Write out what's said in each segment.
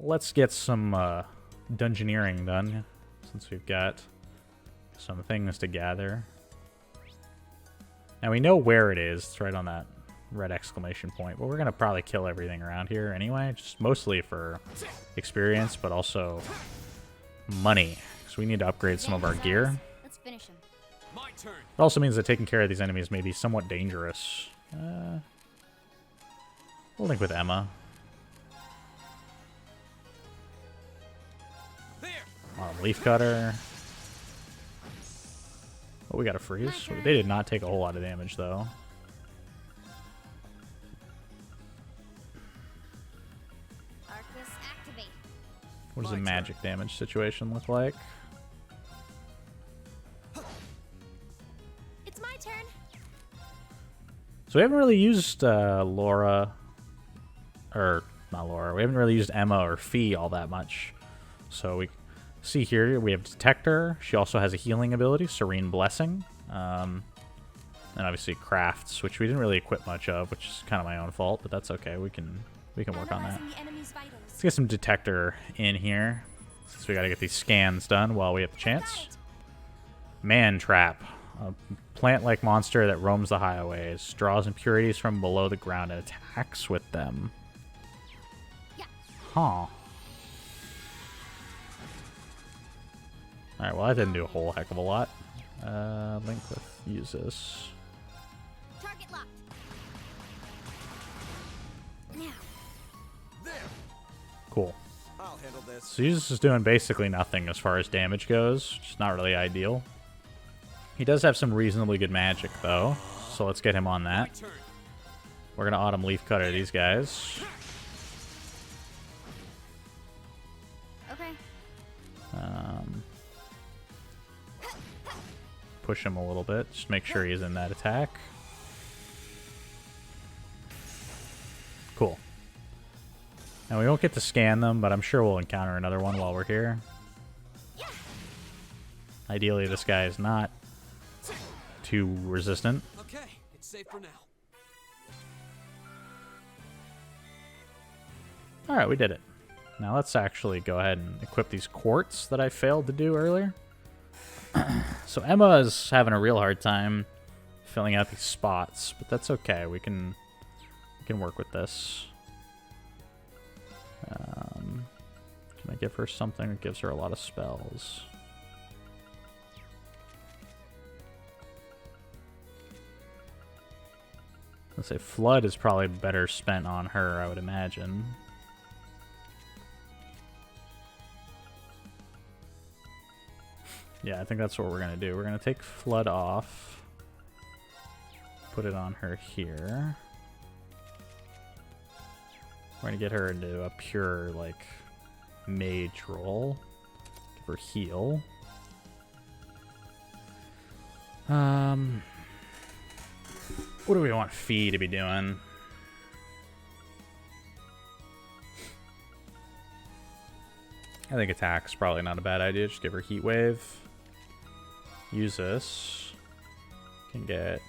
let's get some dungeoneering done, since we've got some things to gather. Now we know where it is. It's right on that red exclamation point. But we're going to probably kill everything around here anyway. Just mostly for experience, but also money. Because we need to upgrade some of our gear. Let's finish him. My turn. It also means that taking care of these enemies may be somewhat dangerous. We'll link with Emma. There. Leaf Cutter. Oh, we got a freeze. They did not take a whole lot of damage, though. Arcus, activate. What does the My magic damage situation look like? It's my turn. So we haven't really used Laura, or not Laura. We haven't really used Emma or Fee all that much. So we see here we have Detector. She also has a healing ability, Serene Blessing, and obviously Crafts, which we didn't really equip much of, which is kind of my own fault, but that's okay. We can work on that. Analyzing the enemy's vitals. Let's get some Detector in here, since we got to get these scans done while we have the chance. Man Trap. A plant-like monster that roams the highways, draws impurities from below the ground, and attacks with them. Yeah. Huh. Alright, well that didn't do a whole heck of a lot. Link with use this. Target locked. Now. There. Cool. I'll handle this. So Usus is doing basically nothing as far as damage goes, which is not really ideal. He does have some reasonably good magic, though, so let's get him on My that. turn. We're going to Autumn Leaf Cutter these guys. Okay. Push him a little bit, just make sure he's in that attack. Cool. Now we won't get to scan them, but I'm sure we'll encounter another one while we're here. Ideally, this guy is not too resistant. Okay, it's safe for now. Alright, we did it. Now let's actually go ahead and equip these quartz that I failed to do earlier. So Emma is having a real hard time filling out these spots, but that's okay. We can work with this. Can I give her something that gives her a lot of spells? Let's say Flood is probably better spent on her, I would imagine. Yeah, I think that's what we're going to do. We're going to take Flood off. Put it on her here. We're going to get her into a pure, like, mage roll. Give her heal. What do we want Fee to be doing? I think attack's probably not a bad idea. Just give her Heat Wave. Use this. Can get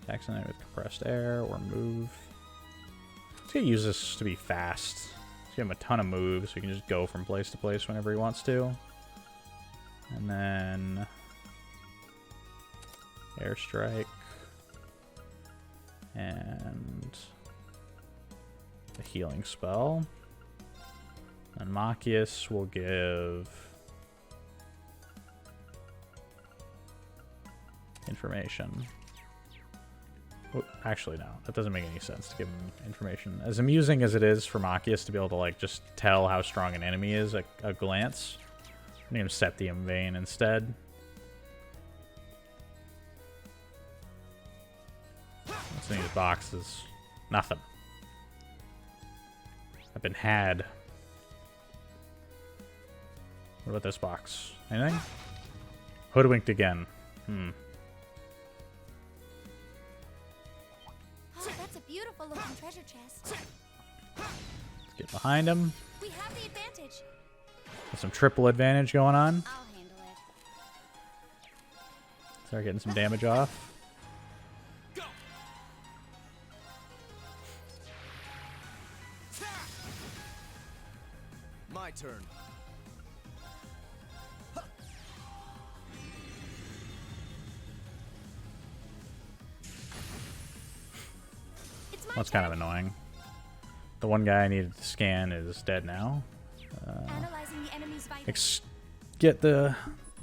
attacks in it with compressed air or move. Let's get use this to be fast. Let's give him a ton of moves so he can just go from place to place whenever he wants to. And then Airstrike. And a healing spell. And Machias will give information. Oh, actually, no. That doesn't make any sense to give him information. As amusing as it is for Machias to be able to like just tell how strong an enemy is at a glance, I'm gonna give him Septium Vein instead. What's in these boxes? Nothing. I've been had. What about this box? Anything? Hoodwinked again. Oh, that's a beautiful looking treasure chest. Let's get behind him. We have the advantage. Got some triple advantage going on. I'll handle it. Start getting some damage off. Go. My turn. It's my That's turn. kind of annoying. The one guy I needed to scan is dead now. Analyzing the enemy's vitals. Get the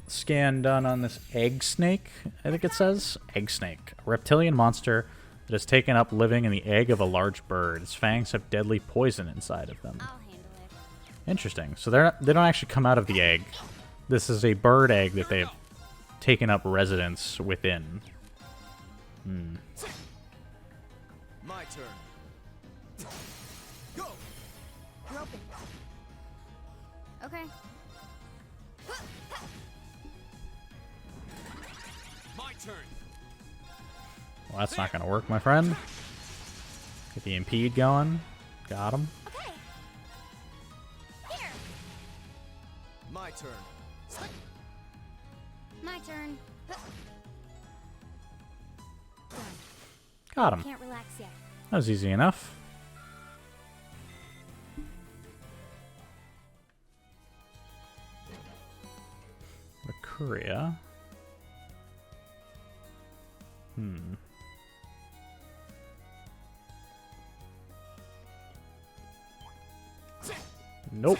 scan done on this egg snake, I think it says. Egg snake. A reptilian monster that has taken up living in the egg of a large bird. Its fangs have deadly poison inside of them. I'll handle it. Interesting. So they don't actually come out of the egg. This is a bird egg that they've taken up residence within. My turn. Go. Roping. Okay. My turn. Well, that's not going to work, my friend. Get the impede going. Got him. Okay. Here. My turn. My turn. Done. Got him. Can't relax yet. That was easy enough. Korea. Nope.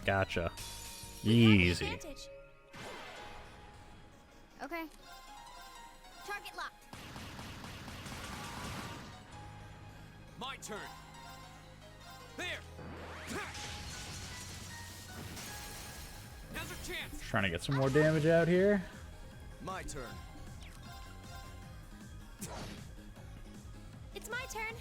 Gotcha. Easy. Advantage. Okay. Target locked. My turn. There. Now's your chance. Trying to get some more damage out here. My turn. It's my turn.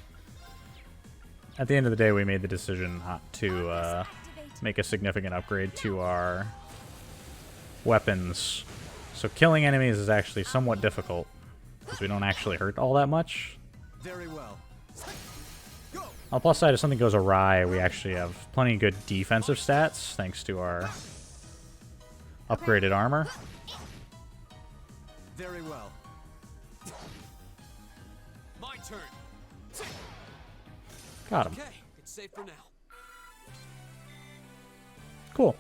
At the end of the day, we made the decision not to Arcus activate. make a significant upgrade to our weapons. So killing enemies is actually somewhat difficult, because we don't actually hurt all that much. Very well. Go. On the plus side, if something goes awry, we actually have plenty of good defensive stats, thanks to our upgraded armor. Very well. My turn. Got him. Okay, it's safe for now. Cool.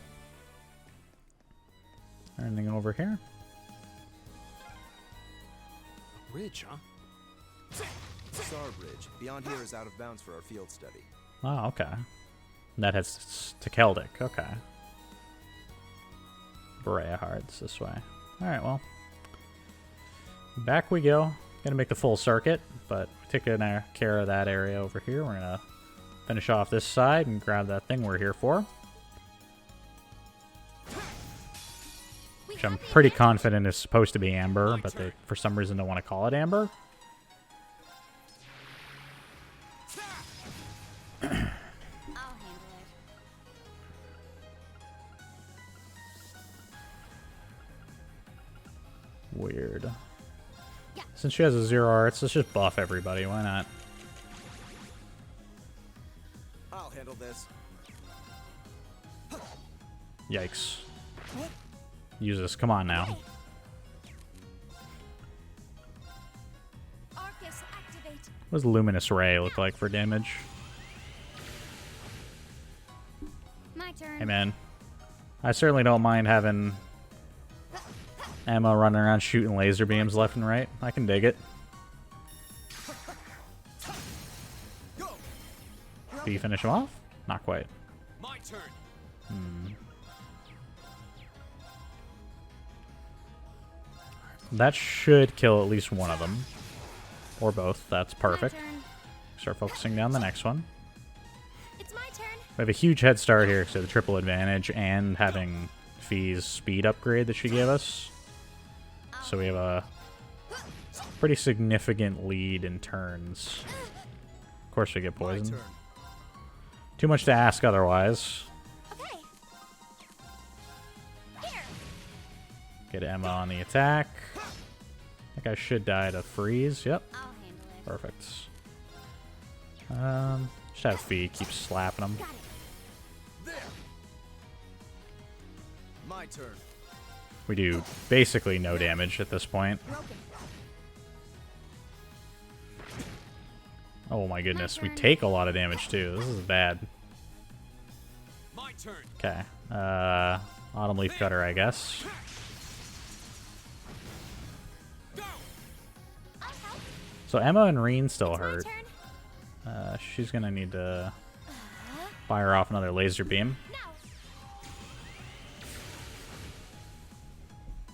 Anything over here? Ridge, huh? Star Bridge. Beyond here is out of bounds for our field study. Oh, okay. That heads to Keldic. Okay. Berea Hards this way. Alright, well. Back we go. Gonna make the full circuit, but taking care of that area over here. We're gonna finish off this side and grab that thing we're here for. We Which I'm have the pretty advantage. confident is supposed to be Amber, but they, for some reason, don't want to call it Amber. I'll handle it. Weird. Yeah. Since she has a 0 arts, let's just buff everybody. Why not? I'll handle this. Yikes. Use this. Come on now. Arcus activate. What does Luminous Ray look like for damage? My turn. Hey man, I certainly don't mind having Emma running around shooting laser beams left and right. I can dig it. Go. Do you finish him off? Not quite. My turn. That should kill at least one of them. Or both. That's My perfect. turn. Start focusing down the next one. It's my turn. We have a huge head start here because of the triple advantage and having Fee's speed upgrade that she gave us. So we have a pretty significant lead in turns. Of course we get My poisoned. turn. Too much to ask otherwise. Okay. Here. Get Emma on the attack. That guy should die to freeze. Yep. I'll handle it. Perfect. Just have Fee keep slapping him. Got it. There. My turn. We do basically no damage at this point. Broken. Oh my goodness, we turn. take a lot of damage too. This is bad. My turn. Okay. Autumn Leaf Cutter, I guess. Go. I'll help. So Emma and Reen still It's my hurt. turn. She's gonna need to fire off another laser beam. Now.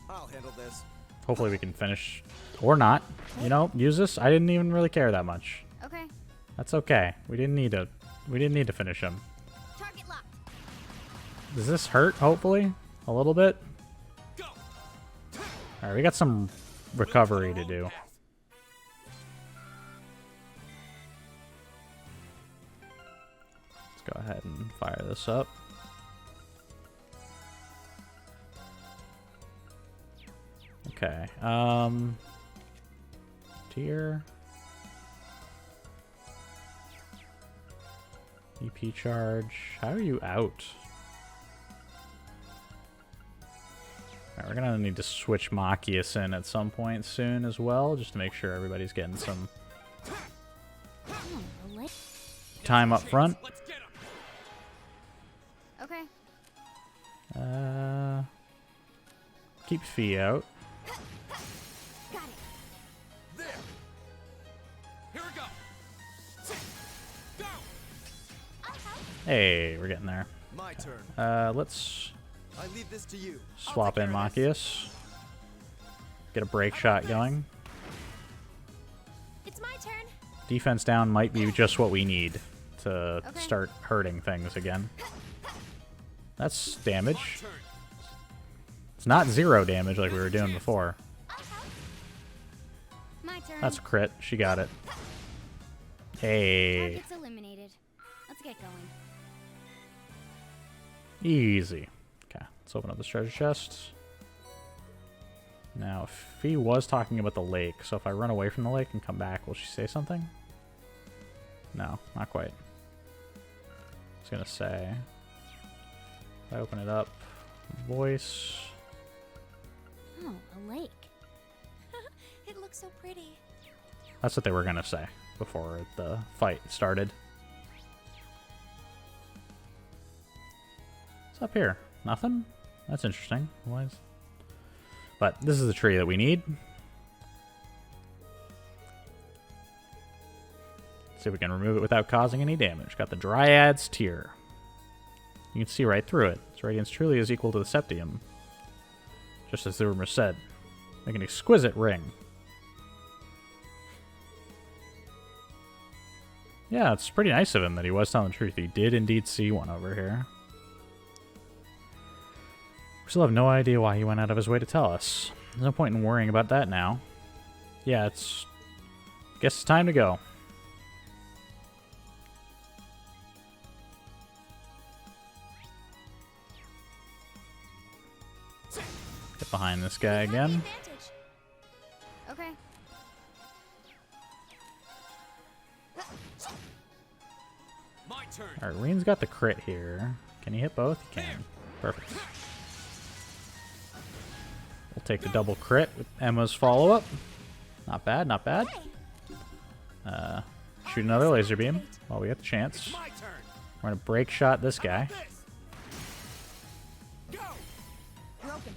I'll handle this. Hopefully we can finish, or not. You know, use this. I didn't even really care that much. Okay. That's okay. We didn't need to. We didn't need to finish him. Target locked. Does this hurt? Hopefully, a little bit. Go. All right, we got some recovery to do. Let's go ahead and fire this up. Okay. Tier. EP charge. How are you out? Alright, we're gonna need to switch Machias in at some point soon as well, just to make sure everybody's getting some Oh, the lake. time up front. Let's get him. Okay. Keep Fee out. Got it. There. Here we go. Go. I'll help. Hey, we're getting there. My turn. Let's I leave this to you. I'll swap take in care of this. Machias. Get a break shot going. It's my turn. Defense down might be just what we need to Okay. start hurting things again. That's damage. My turn. It's not 0 damage like we were doing before. I'll help. My turn. That's a crit. She got it. Hey. Target's eliminated. Let's get going. Easy. Okay, let's open up this treasure chest. Now, Fee was talking about the lake, so if I run away from the lake and come back, will she say something? No, not quite. I was gonna say, if I open it up, voice. Oh, a lake. It looks so pretty. That's what they were gonna say before the fight started. What's up here? Nothing? That's interesting. Why is... But this is the tree that we need. See if we can remove it without causing any damage. Got the Dryad's Tear. You can see right through it. Its radiance truly is equal to the Septium. Just as the rumor said. Make an exquisite ring. Yeah, it's pretty nice of him that he was telling the truth. He did indeed see one over here. We still have no idea why he went out of his way to tell us. There's no point in worrying about that now. Yeah, it's... Guess it's time to go. Get behind this guy We have the again. advantage. Okay. My turn. Alright, Reen's got the crit here. Can he hit both? He can. Perfect. We'll take the double crit with Emma's follow-up. Not bad, not bad. Shoot another laser beam while we get the chance. My turn. We're gonna break shot this guy. This. Go. Broken.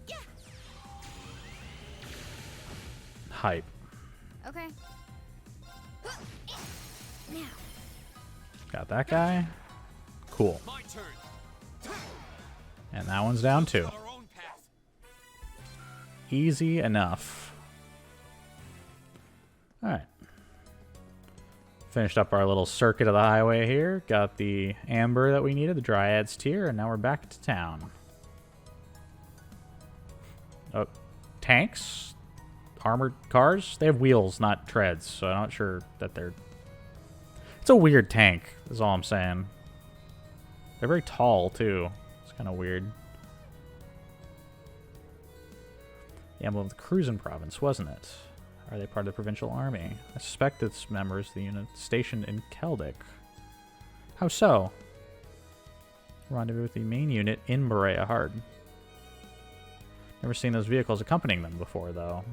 Yeah. Hype. Okay. Now. Got that guy. Cool. My turn. And that one's down too. Our own path. Easy enough. Alright. Finished up our little circuit of the highway here. Got the amber that we needed, the Dryad's Tear, and now we're back to town. Oh, tanks? Armored cars? They have wheels, not treads, so I'm not sure that they're... It's a weird tank, is all I'm saying. They're very tall, too. It's kind of weird. The emblem of the Cruisin' Province, wasn't it? Are they part of the provincial army? I suspect it's members of the unit stationed in Keldic. How so? Rendezvous with the main unit in Berea Hard. Never seen those vehicles accompanying them before, though.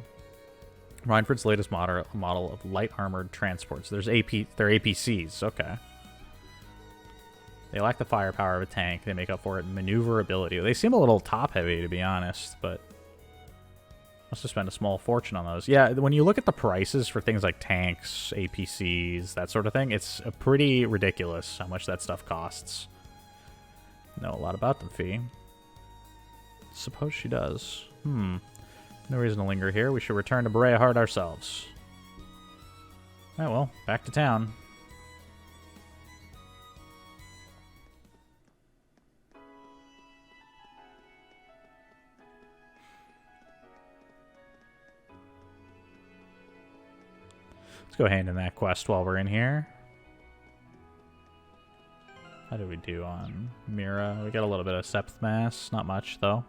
Rhineford's latest model of light armored transports. They're APCs, okay. They lack the firepower of a tank. They make up for it in maneuverability. They seem a little top-heavy, to be honest, but must have spent a small fortune on those. Yeah, when you look at the prices for things like tanks, APCs, that sort of thing, it's pretty ridiculous how much that stuff costs. Know a lot about them, Fee. Suppose she does. No reason to linger here. We should return to Berea ourselves. Alright, well, back to town. Let's go hand in that quest while we're in here. How did we do on Mira? We got a little bit of Septh Mass. Not much, though.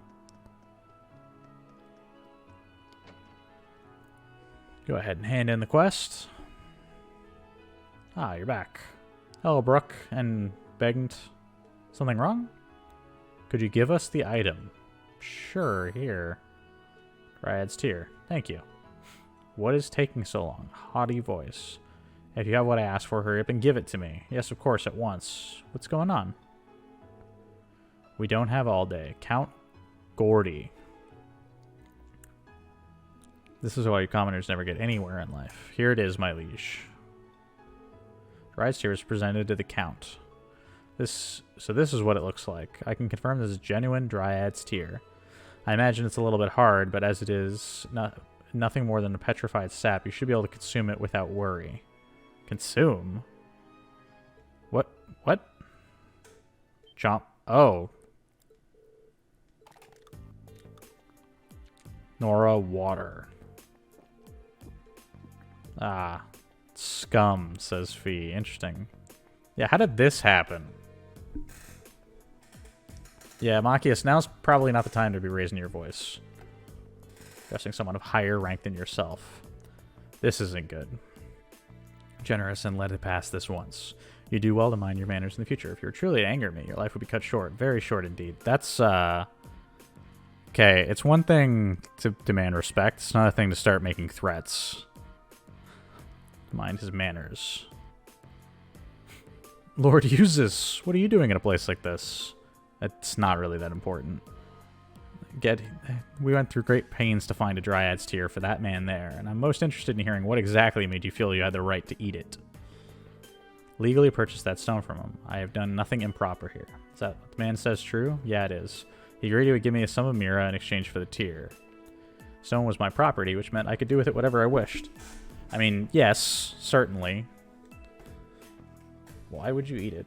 Go ahead and hand in the quest. Ah, you're back. Hello, Brooke and Begnt. Something wrong? Could you give us the item? Sure, here. Dryad's Tear. Thank you. What is taking so long? Haughty voice. If you have what I asked for, hurry up and give it to me. Yes, of course, at once. What's going on? We don't have all day. Count Gordy. This is why you commoners never get anywhere in life. Here it is, my liege. Dryad's Tear is presented to the Count. So this is what it looks like. I can confirm this is genuine Dryad's Tear. I imagine it's a little bit hard, but as it is nothing more than a petrified sap, you should be able to consume it without worry. Consume? What? Jump. Oh. Nora water. Ah. Scum, says Fee. Interesting. Yeah, how did this happen? Yeah, Machias, now's probably not the time to be raising your voice. Addressing someone of higher rank than yourself. This isn't good. Generous and let it pass this once. You do well to mind your manners in the future. If you were truly to anger me, your life would be cut short. Very short indeed. That's, okay, it's one thing to demand respect. It's another thing to start making threats. Mind his manners. Lord Eustace, what are you doing in a place like this? It's not really that important. We went through great pains to find a Dryad's Tear for that man there, and I'm most interested in hearing what exactly made you feel you had the right to eat it. Legally purchased that stone from him. I have done nothing improper here. Is that what the man says true? Yeah, it is. He agreed he would give me a sum of Mira in exchange for the tear. Stone was my property, which meant I could do with it whatever I wished. I mean, yes, certainly. Why would you eat it?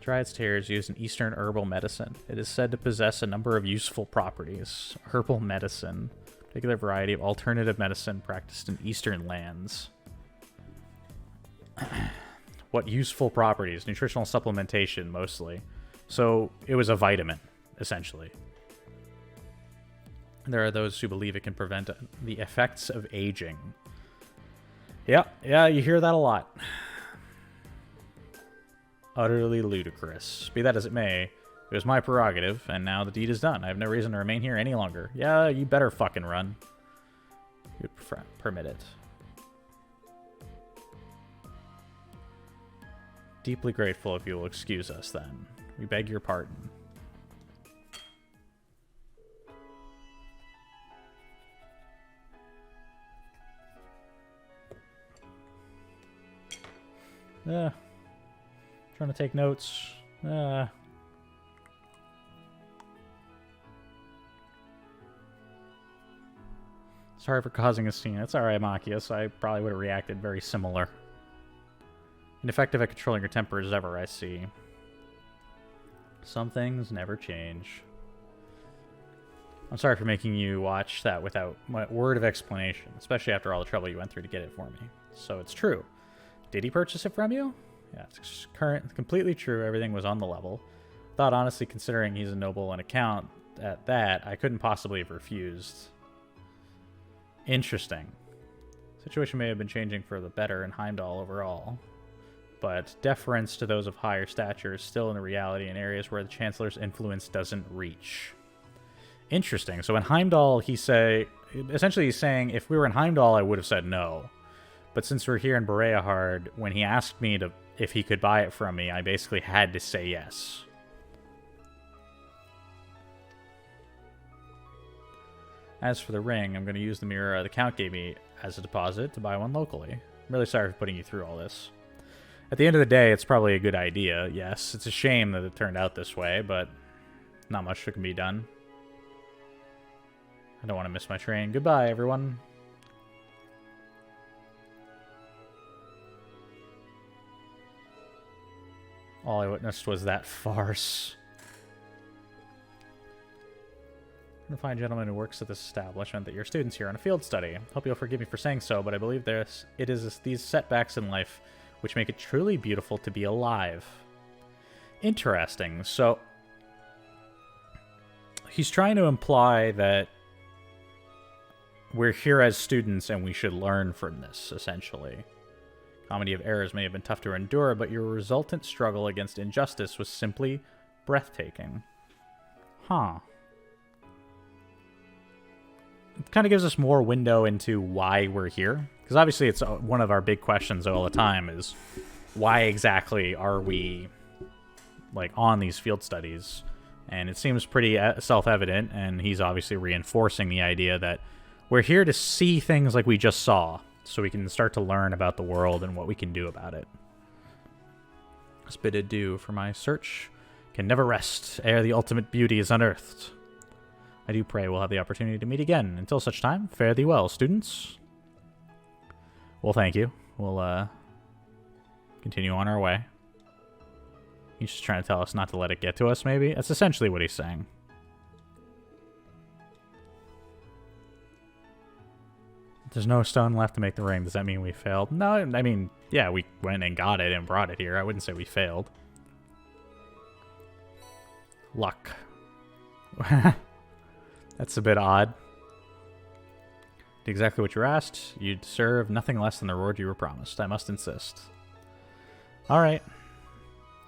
Dryad's Tear is used in Eastern herbal medicine. It is said to possess a number of useful properties. Herbal medicine, a particular variety of alternative medicine practiced in Eastern lands. What useful properties? Nutritional supplementation, mostly. So it was a vitamin, essentially. There are those who believe it can prevent the effects of aging. Yeah, you hear that a lot. Utterly ludicrous. Be that as it may, it was my prerogative, and now the deed is done. I have no reason to remain here any longer. Yeah, you better fucking run. You permit it. Deeply grateful if you will excuse us, then. We beg your pardon. Trying to take notes. Sorry for causing a scene. It's alright, Machias. I probably would have reacted very similar. Ineffective at controlling your temper as ever, I see. Some things never change. I'm sorry for making you watch that without my word of explanation, especially after all the trouble you went through to get it for me. So it's true. Did he purchase it from you? Yeah, it's completely true. Everything was on the level. Thought, honestly, considering he's a noble and account at that, I couldn't possibly have refused. Interesting. Situation may have been changing for the better in Heimdall overall, but deference to those of higher stature is still in the reality in areas where the Chancellor's influence doesn't reach. Interesting. So in Heimdall, essentially he's saying, if we were in Heimdall, I would have said no. But since we're here in Bereahard, when he asked me to if he could buy it from me, I basically had to say yes. As for the ring, I'm going to use the mirror the Count gave me as a deposit to buy one locally. I'm really sorry for putting you through all this. At the end of the day, it's probably a good idea, yes. It's a shame that it turned out this way, but not much can be done. I don't want to miss my train. Goodbye, everyone. All I witnessed was that farce. The fine gentleman who works at this establishment that your students here on a field study. Hope you'll forgive me for saying so, but I believe it is these setbacks in life which make it truly beautiful to be alive. Interesting. So, he's trying to imply that we're here as students and we should learn from this, essentially. Comedy of errors may have been tough to endure, but your resultant struggle against injustice was simply breathtaking. Huh. It kind of gives us more window into why we're here. Because obviously it's one of our big questions all the time is why exactly are we like on these field studies? And it seems pretty self-evident, and he's obviously reinforcing the idea that we're here to see things like we just saw, so we can start to learn about the world and what we can do about it. This bid adieu, for my search can never rest ere the ultimate beauty is unearthed. I do pray we'll have the opportunity to meet again. Until such time, fare thee well, students. Well, thank you. We'll continue on our way. He's just trying to tell us not to let it get to us, maybe? That's essentially what he's saying. There's no stone left to make the ring. Does that mean we failed? No, I mean, yeah, we went and got it and brought it here. I wouldn't say we failed. Luck. That's a bit odd. Did exactly what you were asked. You deserve nothing less than the reward you were promised. I must insist. Alright.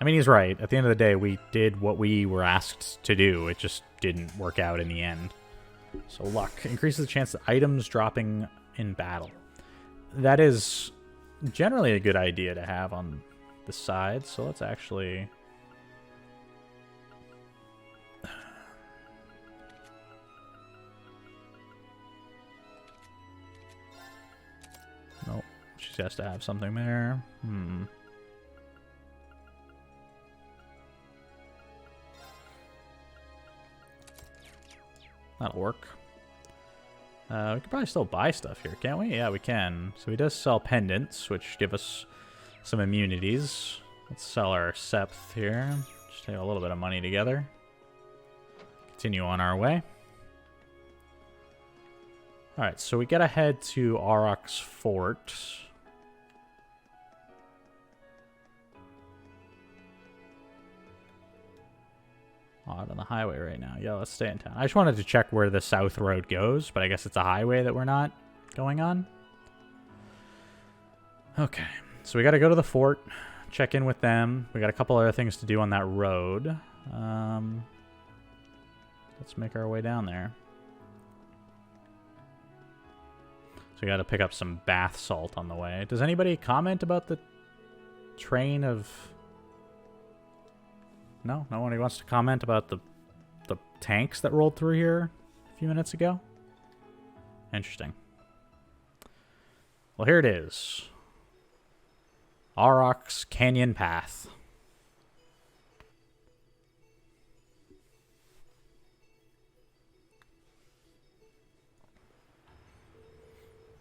I mean, he's right. At the end of the day, we did what we were asked to do. It just didn't work out in the end. So luck. Increases the chance of items dropping in battle. That is generally a good idea to have on the side. So let's actually... Nope. She has to have something there. That'll work. We could probably still buy stuff here, can't we? Yeah, we can. So he does sell pendants, which give us some immunities. Let's sell our Septh here. Just take a little bit of money together. Continue on our way. Alright, so we gotta head to Aurochs Fort. Odd on the highway right now. Yeah, let's stay in town. I just wanted to check where the south road goes, but I guess it's a highway that we're not going on. Okay, so we gotta go to the fort, check in with them. We got a couple other things to do on that road. Let's make our way down there. So we got to pick up some bath salt on the way. Does anybody comment about the train of... No? No one wants to comment about the tanks that rolled through here a few minutes ago? Interesting. Well, here it is. Aurochs Canyon Path.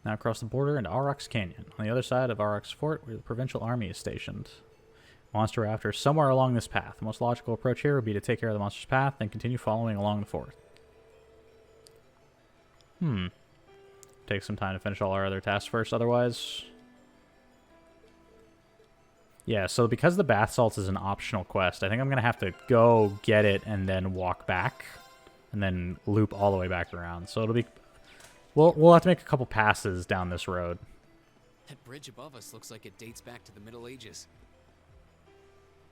Now across the border into Aurochs Canyon. On the other side of Aurochs Fort, where the provincial army is stationed. Monster Raptor somewhere along this path. The most logical approach here would be to take care of the monster's path, then continue following along the fort. Take some time to finish all our other tasks first, otherwise... Yeah, so because the bath salts is an optional quest, I think I'm going to have to go get it and then walk back. And then loop all the way back around. So it'll be... We'll have to make a couple passes down this road. That bridge above us looks like it dates back to the Middle Ages.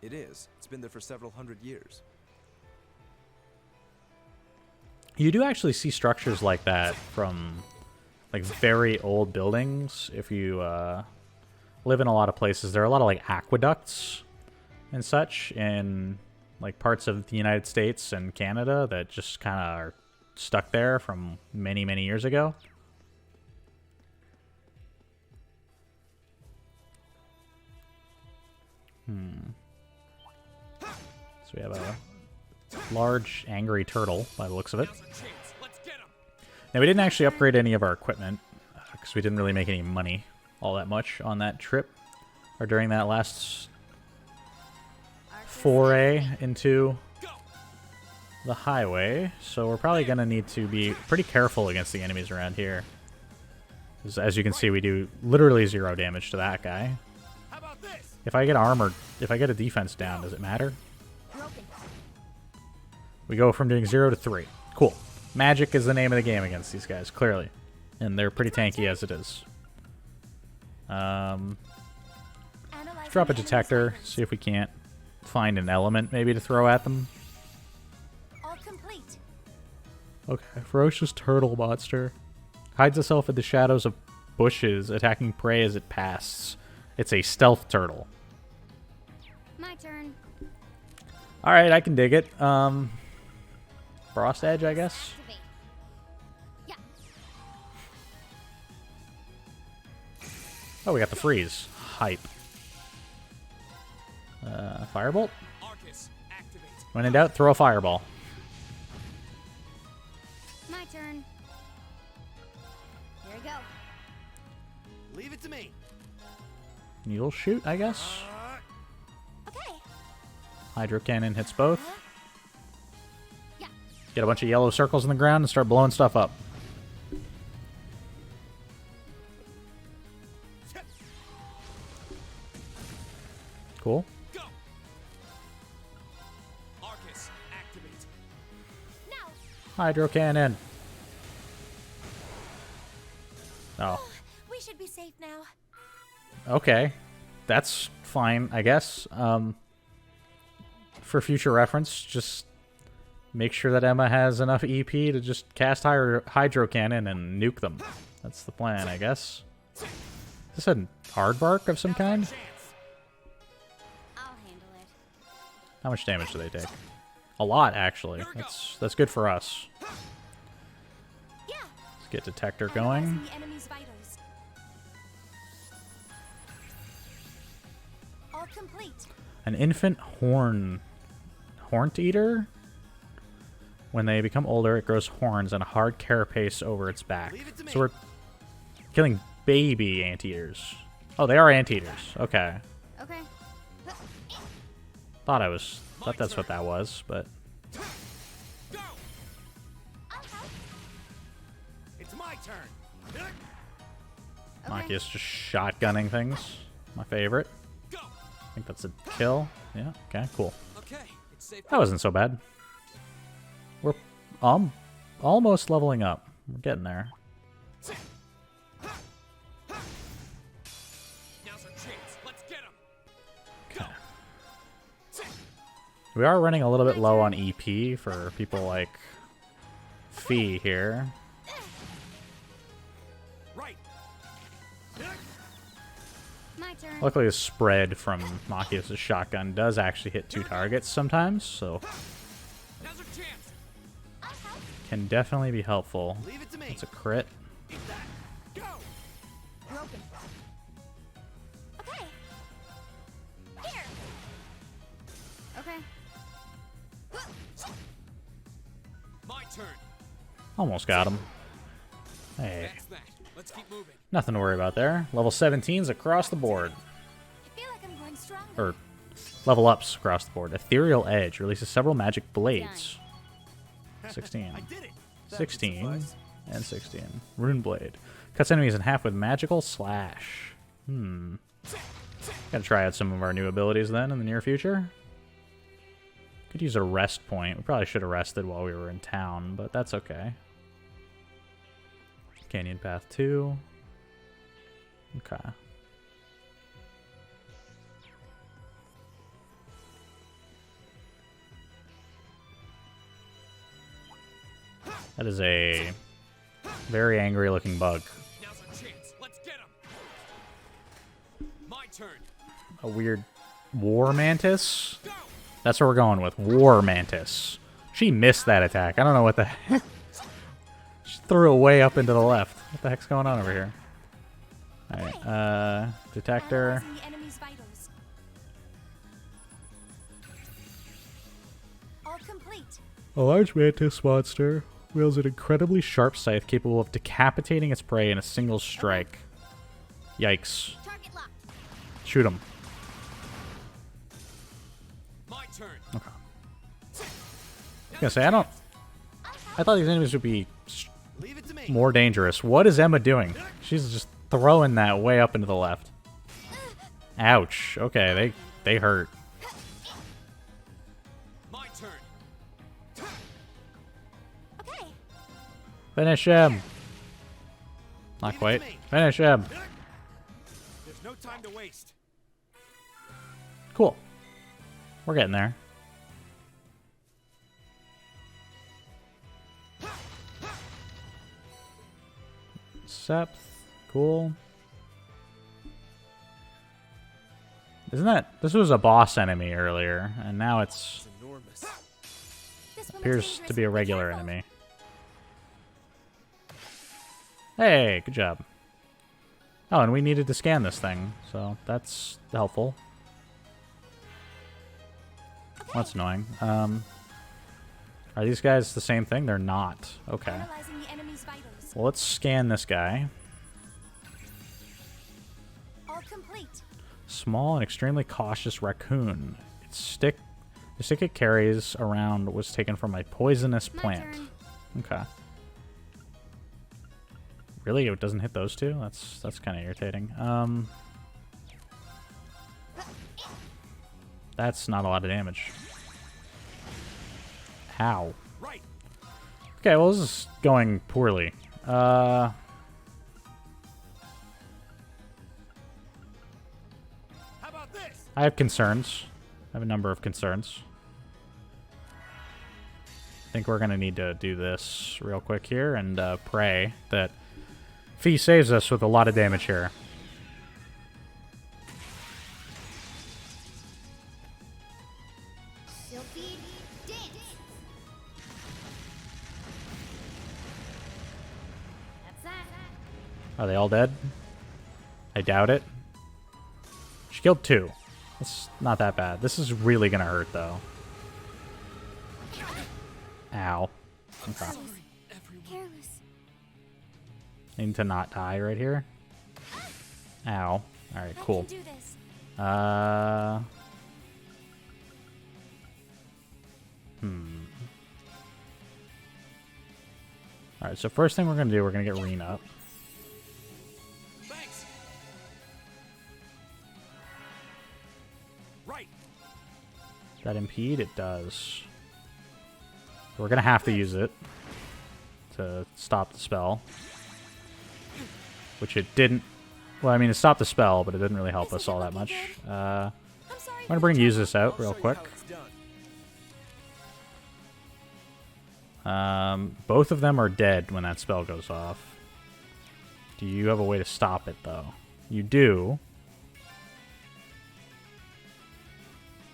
It is. It's been there for several hundred years. You do actually see structures like that from like very old buildings if you live in a lot of places. There are a lot of like aqueducts and such in like parts of the United States and Canada that just kind of are stuck there from many, many years ago. So we have a large angry turtle by the looks of it. Now we didn't actually upgrade any of our equipment because we didn't really make any money all that much on that trip or during that last foray into the highway. So we're probably going to need to be pretty careful against the enemies around here. As you can see, we do literally 0 damage to that guy. If I get armored, if I get a defense down, does it matter? We go from doing 0 to 3. Cool. Magic is the name of the game against these guys, clearly. And they're pretty tanky as it is. Let's drop a detector, see if we can't find an element maybe to throw at them. All complete. Okay, ferocious turtle monster. Hides itself in the shadows of bushes, attacking prey as it passes. It's a stealth turtle. My turn. Alright, I can dig it. Frost Edge, I guess. Activate. Yeah. Oh, we got the freeze. Hype. Firebolt? Arcus, activate. When in doubt, throw a fireball. My turn. Here we go. Leave it to me. Needle shoot, I guess. Okay. Hydro cannon hits both. Yeah. Get a bunch of yellow circles in the ground and start blowing stuff up. Cool. Go. Arcus, activate. Now. Hydro cannon. Oh, We should be safe now. okay. That's fine, I guess. For future reference, just make sure that Emma has enough EP to just cast Hydro Cannon and nuke them. That's the plan, I guess. Is this an aardvark of some kind? I'll handle it. How much damage do they take? A lot, actually. That's good for us. Yeah. Let's get detector going. Analyzing the enemy's vitals. All complete. An infant horned eater. When they become older, it grows horns and a hard carapace over its back. Leave it to me. So we're killing baby anteaters. Oh, they are anteaters. Okay. Okay. Thought that's what that was, but Go. I'll help. It's my turn. Okay. Makia's just shotgunning things. My favorite. Go. I think that's a kill. Yeah. Okay. Cool. Okay, it's safe. That wasn't so bad. We're almost leveling up. We're getting there. Now's our chance. Let's get him. Go. We are running a little bit low on EP for people like Fee here. Right. My turn. Luckily, the spread from Machias' shotgun does actually hit 2 targets sometimes, so Now's our chance. I'll help. can definitely be helpful. Leave it to me. It's a crit. Eat that. Go. Broken. Okay. Here. Okay. My turn. Almost got him. Hey, That's that. Let's keep moving. nothing to worry about there. Level 17s across the board. I feel like I'm going stronger. Or level ups across the board. Ethereal Edge releases several magic blades. 16. I did it. That 16 would suffice. and 16. Rune Blade. Cuts enemies in half with magical slash. Gotta try out some of our new abilities then in the near future. Could use a rest point. We probably should have rested while we were in town, but that's okay. Canyon Path 2. Okay. That is a very angry looking bug. Now's our chance. Let's get him. My turn. A weird War Mantis? That's what we're going with. War Mantis. She missed that attack. I don't know what the heck. She threw it way up into the left. What the heck's going on over here? Alright, detector. Analyzing the enemy's vitals. All complete. A large mantis monster wields an incredibly sharp scythe capable of decapitating its prey in a single strike. Yikes. Target locked. Shoot him. My turn. Okay. I was gonna say, I thought these enemies would be Leave it to me. more dangerous. What is Emma doing? She's just throwing that way up into the left. Ouch. Okay, they hurt. My turn. Okay. Finish him. Not quite. Finish him. There's no time to waste. Cool. We're getting there. Septh. Cool. Isn't that... This was a boss enemy earlier, and now it's... It's enormous. This one appears looks to dangerous. be a Be regular careful. enemy. Hey, good job. Oh, and we needed to scan this thing, so that's helpful. That's annoying. Are these guys the same thing? They're not. Okay. Analyzing the enemy's vitals. Well, let's scan this guy. All complete. Small and extremely cautious raccoon. The stick it carries around was taken from a poisonous My plant. turn. Okay. Really? It doesn't hit those two? That's kind of irritating. That's not a lot of damage. Ow. Right. Okay, well, this is going poorly. How about this? I have concerns. I have a number of concerns. I think we're going to need to do this real quick here and pray that Fee saves us with a lot of damage here. Sylphie, dance. That's that. Are they all dead? I doubt it. She killed 2. That's not that bad. This is really going to hurt, though. Ow. Okay. Careless. Need to not die right here. Ow. Alright, cool. I can do this. Alright, so first thing we're going to do, we're going to get Reen up. Thanks. Right. Does that impede? It does. We're going to have to use it to stop the spell. Which it didn't... Well, I mean, it stopped the spell, but it didn't really help us all that much. I'm sorry. I'm going to bring Use This out real Show you quick. how it's done. Both of them are dead when that spell goes off. Do you have a way to stop it, though? You do.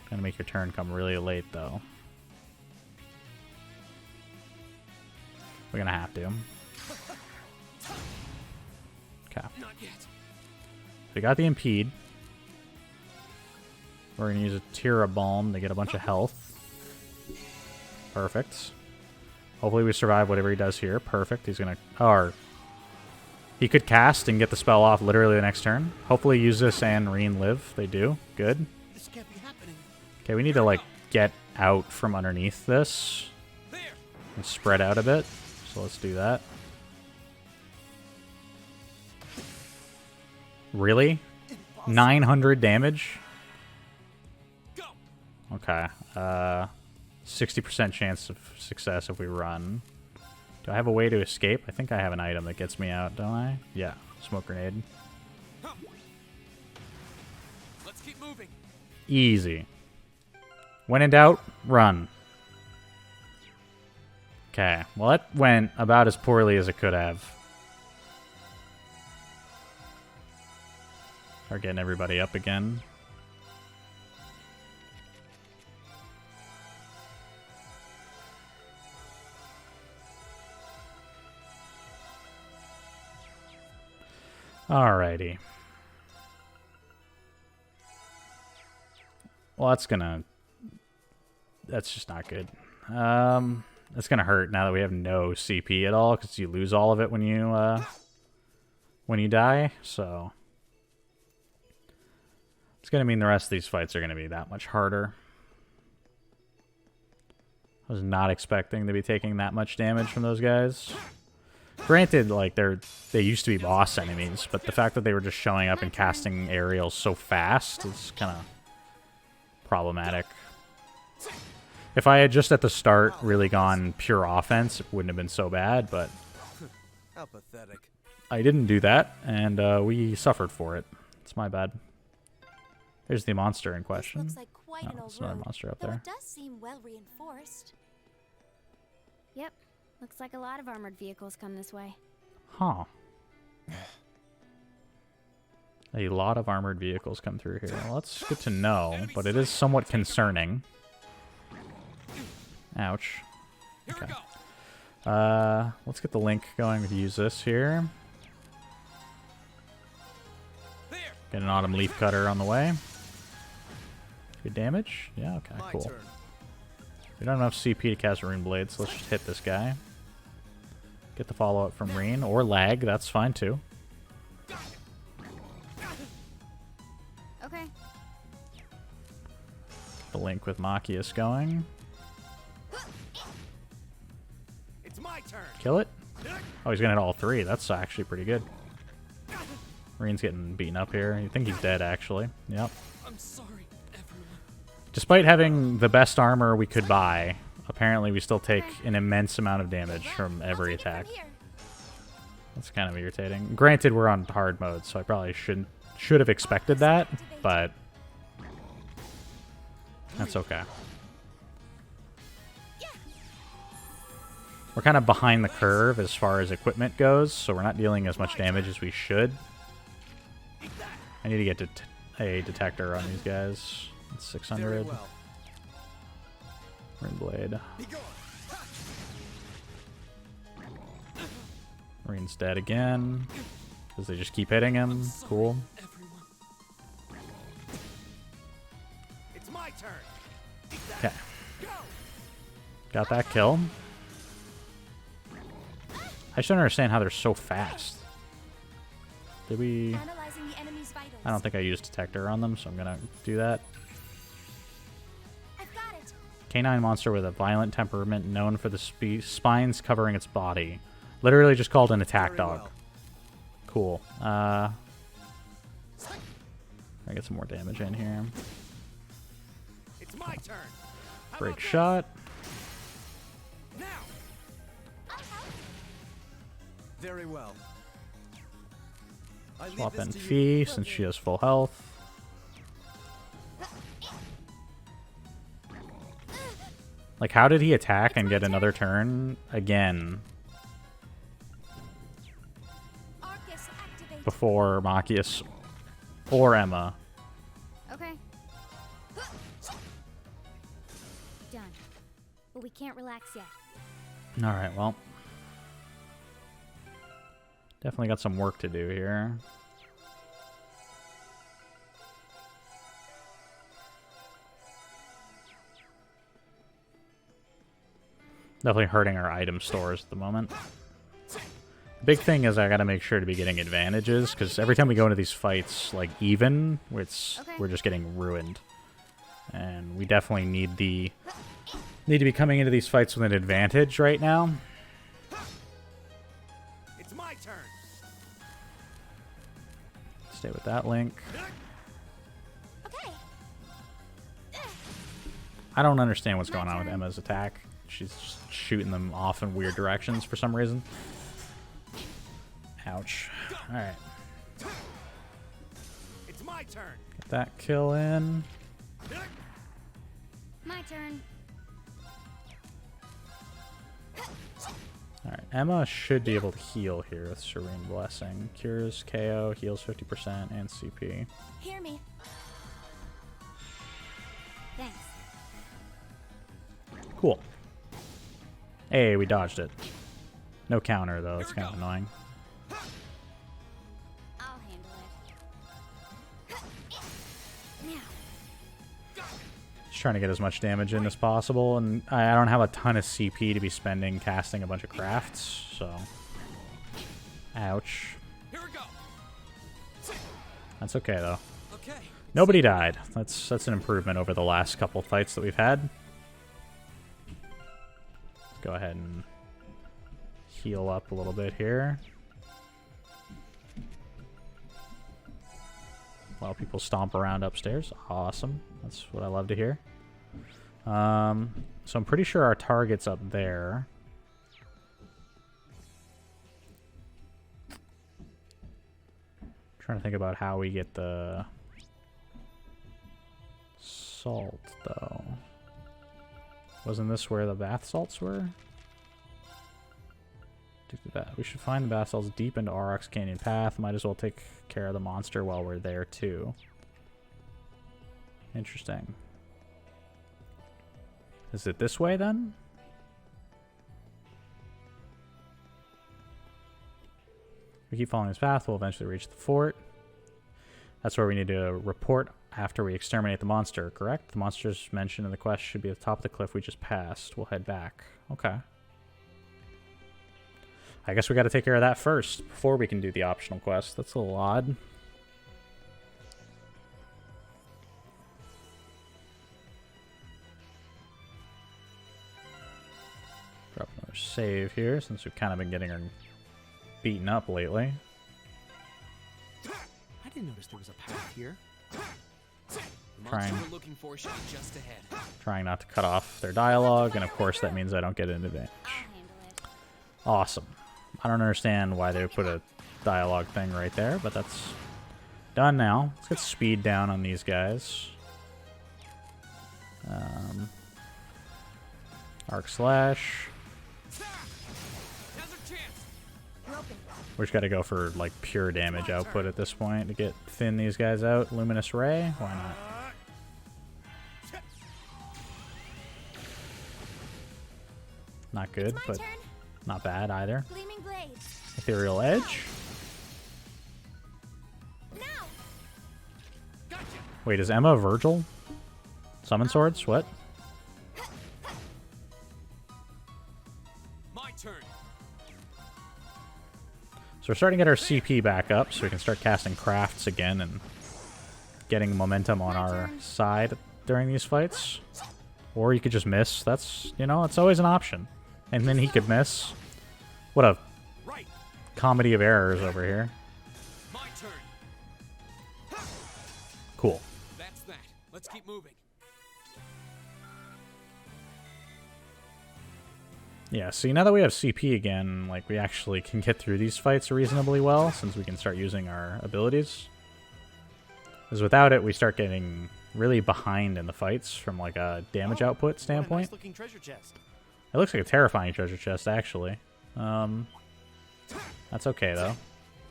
Gonna make your turn come really late, though. We're gonna have to. Okay. Not yet. We got the impede. We're gonna use a Tira Balm to get a bunch of health. Perfect. Hopefully we survive whatever he does here. Perfect. He's gonna... Or... He could cast and get the spell off literally the next turn. Hopefully Use This and Reen live. They do. Good. This can't be happening. Okay, we need to, like, get out from underneath this. There. And spread out a bit. So let's do that. Really? 900 damage? Go. Okay. 60% chance of success if we run. Do I have a way to escape? I think I have an item that gets me out, don't I? Yeah. Smoke grenade. Let's keep moving. Easy. When in doubt, run. Okay. Well, that went about as poorly as it could have. Are getting everybody up again. Alrighty. Well, that's just not good. That's gonna hurt now that we have no CP at all, because you lose all of it when you die. So it's gonna mean the rest of these fights are gonna be that much harder. I was not expecting to be taking that much damage from those guys. Granted, like they used to be boss enemies, but the fact that they were just showing up and casting aerials so fast is kind of problematic. If I had just at the start really gone pure offense, it wouldn't have been so bad, but How pathetic. I didn't do that, and we suffered for it. It's my bad. There's the monster in question. Looks like quite an Oh, old there's another road, monster up though there. it does seem well reinforced. Yep, looks like a lot of armored vehicles come this way. Huh. A lot of armored vehicles come through here. Well, that's good to know, but it is somewhat concerning. Ouch. Okay. Let's get the link going. We can use this here. Get an autumn leaf cutter on the way. Good damage? Yeah, okay, My cool. turn. We don't have enough CP to cast Rune Blade, so let's just hit this guy. Get the follow-up from Reen, or lag, that's fine too. Okay. The link with Machias going. It's my turn. Kill it? Oh, he's gonna hit all three. That's actually pretty good. Reen's getting beaten up here. You think he's dead, actually. Yep. I'm sorry, everyone. Despite having the best armor we could buy, apparently we still take an immense amount of damage from every I'll take it attack. from here. That's kind of irritating. Granted, we're on hard mode, so I probably should have expected that, but that's okay. We're kind of behind the curve as far as equipment goes, so we're not dealing as much damage as we should. I need to get a detector on these guys. It's Very 600. well. Rune Blade. Be gone. Reen's dead again. Because they just keep hitting him. Cool. Everyone. It's my turn. Okay. Go. Got that kill. I just don't understand how they're so fast. Did we... Analyzing the enemy's vitals. I don't think I used detector on them, so I'm gonna do that. I've got it. Canine monster with a violent temperament known for the spines covering its body. Literally just called an attack Very dog. well. Cool. I get some more damage in here. It's my turn. How Break about this? shot. Now. Very well. I leave Swap this in to you. Fee since she has full health. Like, how did he attack and get another turn again Arcus activate. before Machias or Emma? Okay. Done. But we can't relax yet. Alright, well. Definitely got some work to do here. Definitely hurting our item stores at the moment. Big thing is I gotta make sure to be getting advantages, because every time we go into these fights, like even, we're just getting ruined. And we definitely need to be coming into these fights with an advantage right now. It's my turn. Stay with that link. Okay. I don't understand what's going on with Emma's attack. She's just shooting them off in weird directions for some reason. Ouch. Alright. It's my turn. Get that kill in. My turn. Alright. Emma should be able to heal here with Serene Blessing. Cures KO, heals 50%, and CP. Hear me. Thanks. Cool. Hey, we dodged it. No counter, though. It's kind of annoying. I'll handle it. Now. Just trying to get as much damage in as possible, and I don't have a ton of CP to be spending casting a bunch of crafts, so... Ouch. Here we go. That's okay, though. Okay. Nobody died. That's an improvement over the last couple fights that we've had. Go ahead and heal up a little bit here. While people stomp around upstairs. Awesome. That's what I love to hear. So I'm pretty sure our target's up there. Trying to think about how we get the salt, though. Wasn't this where the bath salts were? We should find the bath salts deep into Aurochs Canyon Path. Might as well take care of the monster while we're there, too. Interesting. Is it this way, then? We keep following this path, we'll eventually reach the fort. That's where we need to report after we exterminate the monster, correct? The monsters mentioned in the quest should be at the top of the cliff we just passed. We'll head back. Okay. I guess we gotta take care of that first, before we can do the optional quest. That's a little odd. Drop another save here, since we've kind of been getting her beaten up lately. I didn't notice there was a path here. The Trying. monster we're looking for should be just ahead. Trying not to cut off their dialogue, and of course that means I don't get an advantage. I'll handle it. Awesome. I don't understand why they put a dialogue thing right there, but that's done now. Let's get speed down on these guys. Arc Slash. Now's our chance. Broken. We just gotta go for like pure damage output at this point to get thin these guys out. Luminous Ray, why not? Not good, My but turn. not bad either. Gleaming blades. Ethereal Edge. Now. Gotcha. Wait, is Emma Virgil? Summon Swords? What? My turn. So we're starting to get our CP back up so we can start casting crafts again and getting momentum on our side during these fights. Or you could just miss. That's, you know, it's always an option. And then he could miss. What a Right. comedy of errors over here. My turn. Cool. That's that. Let's keep moving. Yeah, see, now that we have CP again, like, we actually can get through these fights reasonably well, since we can start using our abilities. Because without it, we start getting really behind in the fights from, like, a damage output standpoint. Nice looking treasure chest. It looks like a terrifying treasure chest, actually. That's okay, though.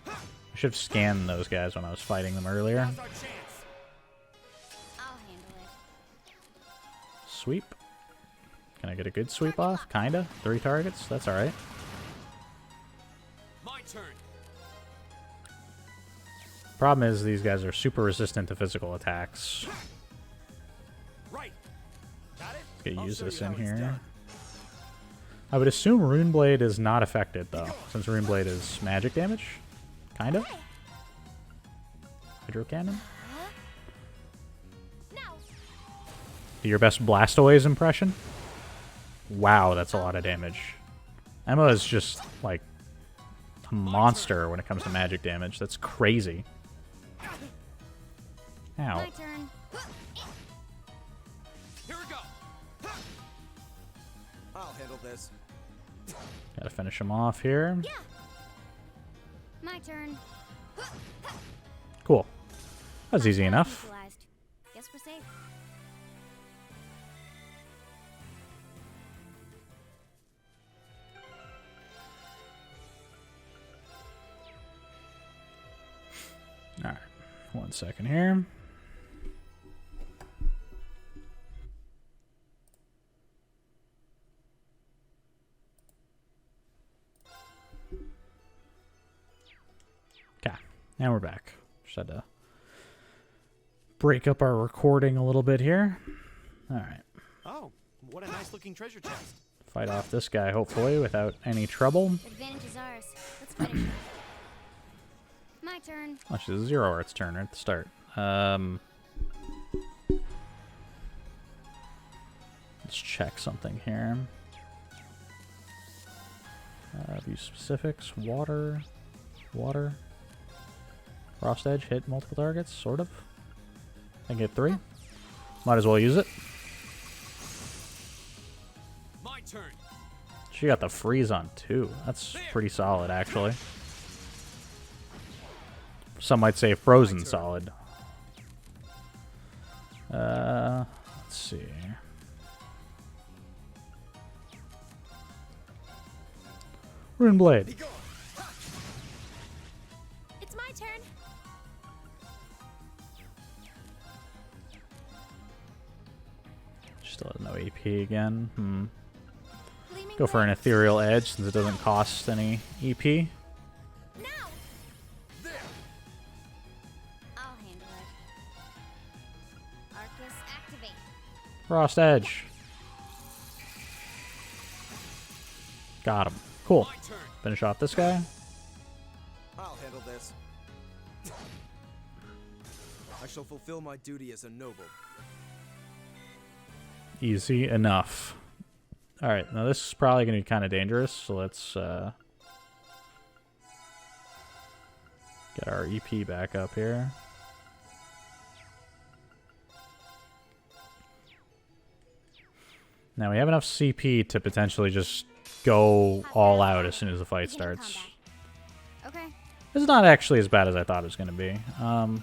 I should have scanned those guys when I was fighting them earlier. Now's our chance. I'll handle it. Sweep. Can I get a good sweep off? Kinda. 3 targets? That's alright. My turn. Problem is, these guys are super resistant to physical attacks. Right. Got it? Get I'll use show this you in how it's here. done. I would assume Runeblade is not affected, though, since Runeblade is magic damage. Kinda. Hydro Cannon. Now. Do your best Blastoise impression. Wow, that's a lot of damage. Emma is just, like, a monster when it comes to magic damage. That's crazy. Ow. My turn. Here we go. I'll handle this. Gotta finish him off here. Yeah. My turn. Cool. That was easy enough. Neutralized. Guess we're safe. 1 second here. Okay, and we're back. Just had to break up our recording a little bit here. All right. Oh, what a nice looking treasure chest. Fight off this guy, hopefully, without any trouble. The advantage is ours. Let's finish him. My turn. Actually, it's Zero Art's turn right at the start. Let's check something here. View specifics. Water. Frost Edge, hit multiple targets, sort of. I can get 3. Might as well use it. My turn. She got the freeze on too. That's pretty solid, actually. Some might say frozen solid. Let's see. Rune Blade. It's my turn. Still has no AP again. Gleaming Go for an light. Ethereal Edge since it doesn't cost any EP. Now. I'll handle it. Arcus activate. Frost Edge. Got him. Cool. My turn. Finish off this guy. I'll handle this. I shall fulfill my duty as a noble. Easy enough. Alright, now this is probably going to be kind of dangerous, so let's get our EP back up here. Now we have enough CP to potentially just go all out as soon as the fight starts. Okay. This is not actually as bad as I thought it was going to be. I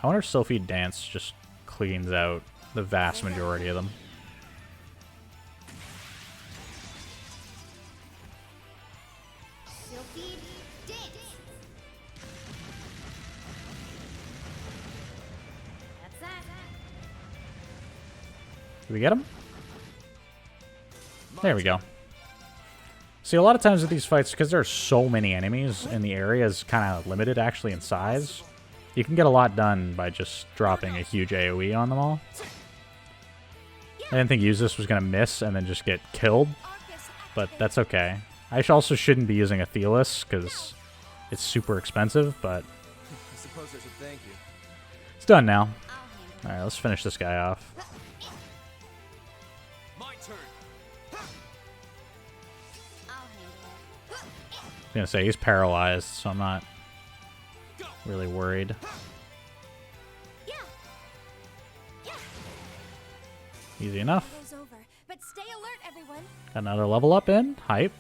wonder if Sophie Dance just cleans out the vast majority of them. Sylphie dance. That's that. Did we get him? There we go. See, a lot of times with these fights, because there are so many enemies and the area is kind of limited actually in size, you can get a lot done by just dropping a huge AoE on them all. I didn't think Use was going to miss and then just get killed, Arcus but that's okay. I also shouldn't be using Athelis because it's super expensive, but I suppose I should thank you. it's done now. I'll handle it. Alright, let's finish this guy off. My turn. I'll handle it. I was going to say, he's paralyzed, so I'm not really worried. Yeah. Yeah. Easy enough. Goes over, but stay alert, everyone. Got another level up in. Hype.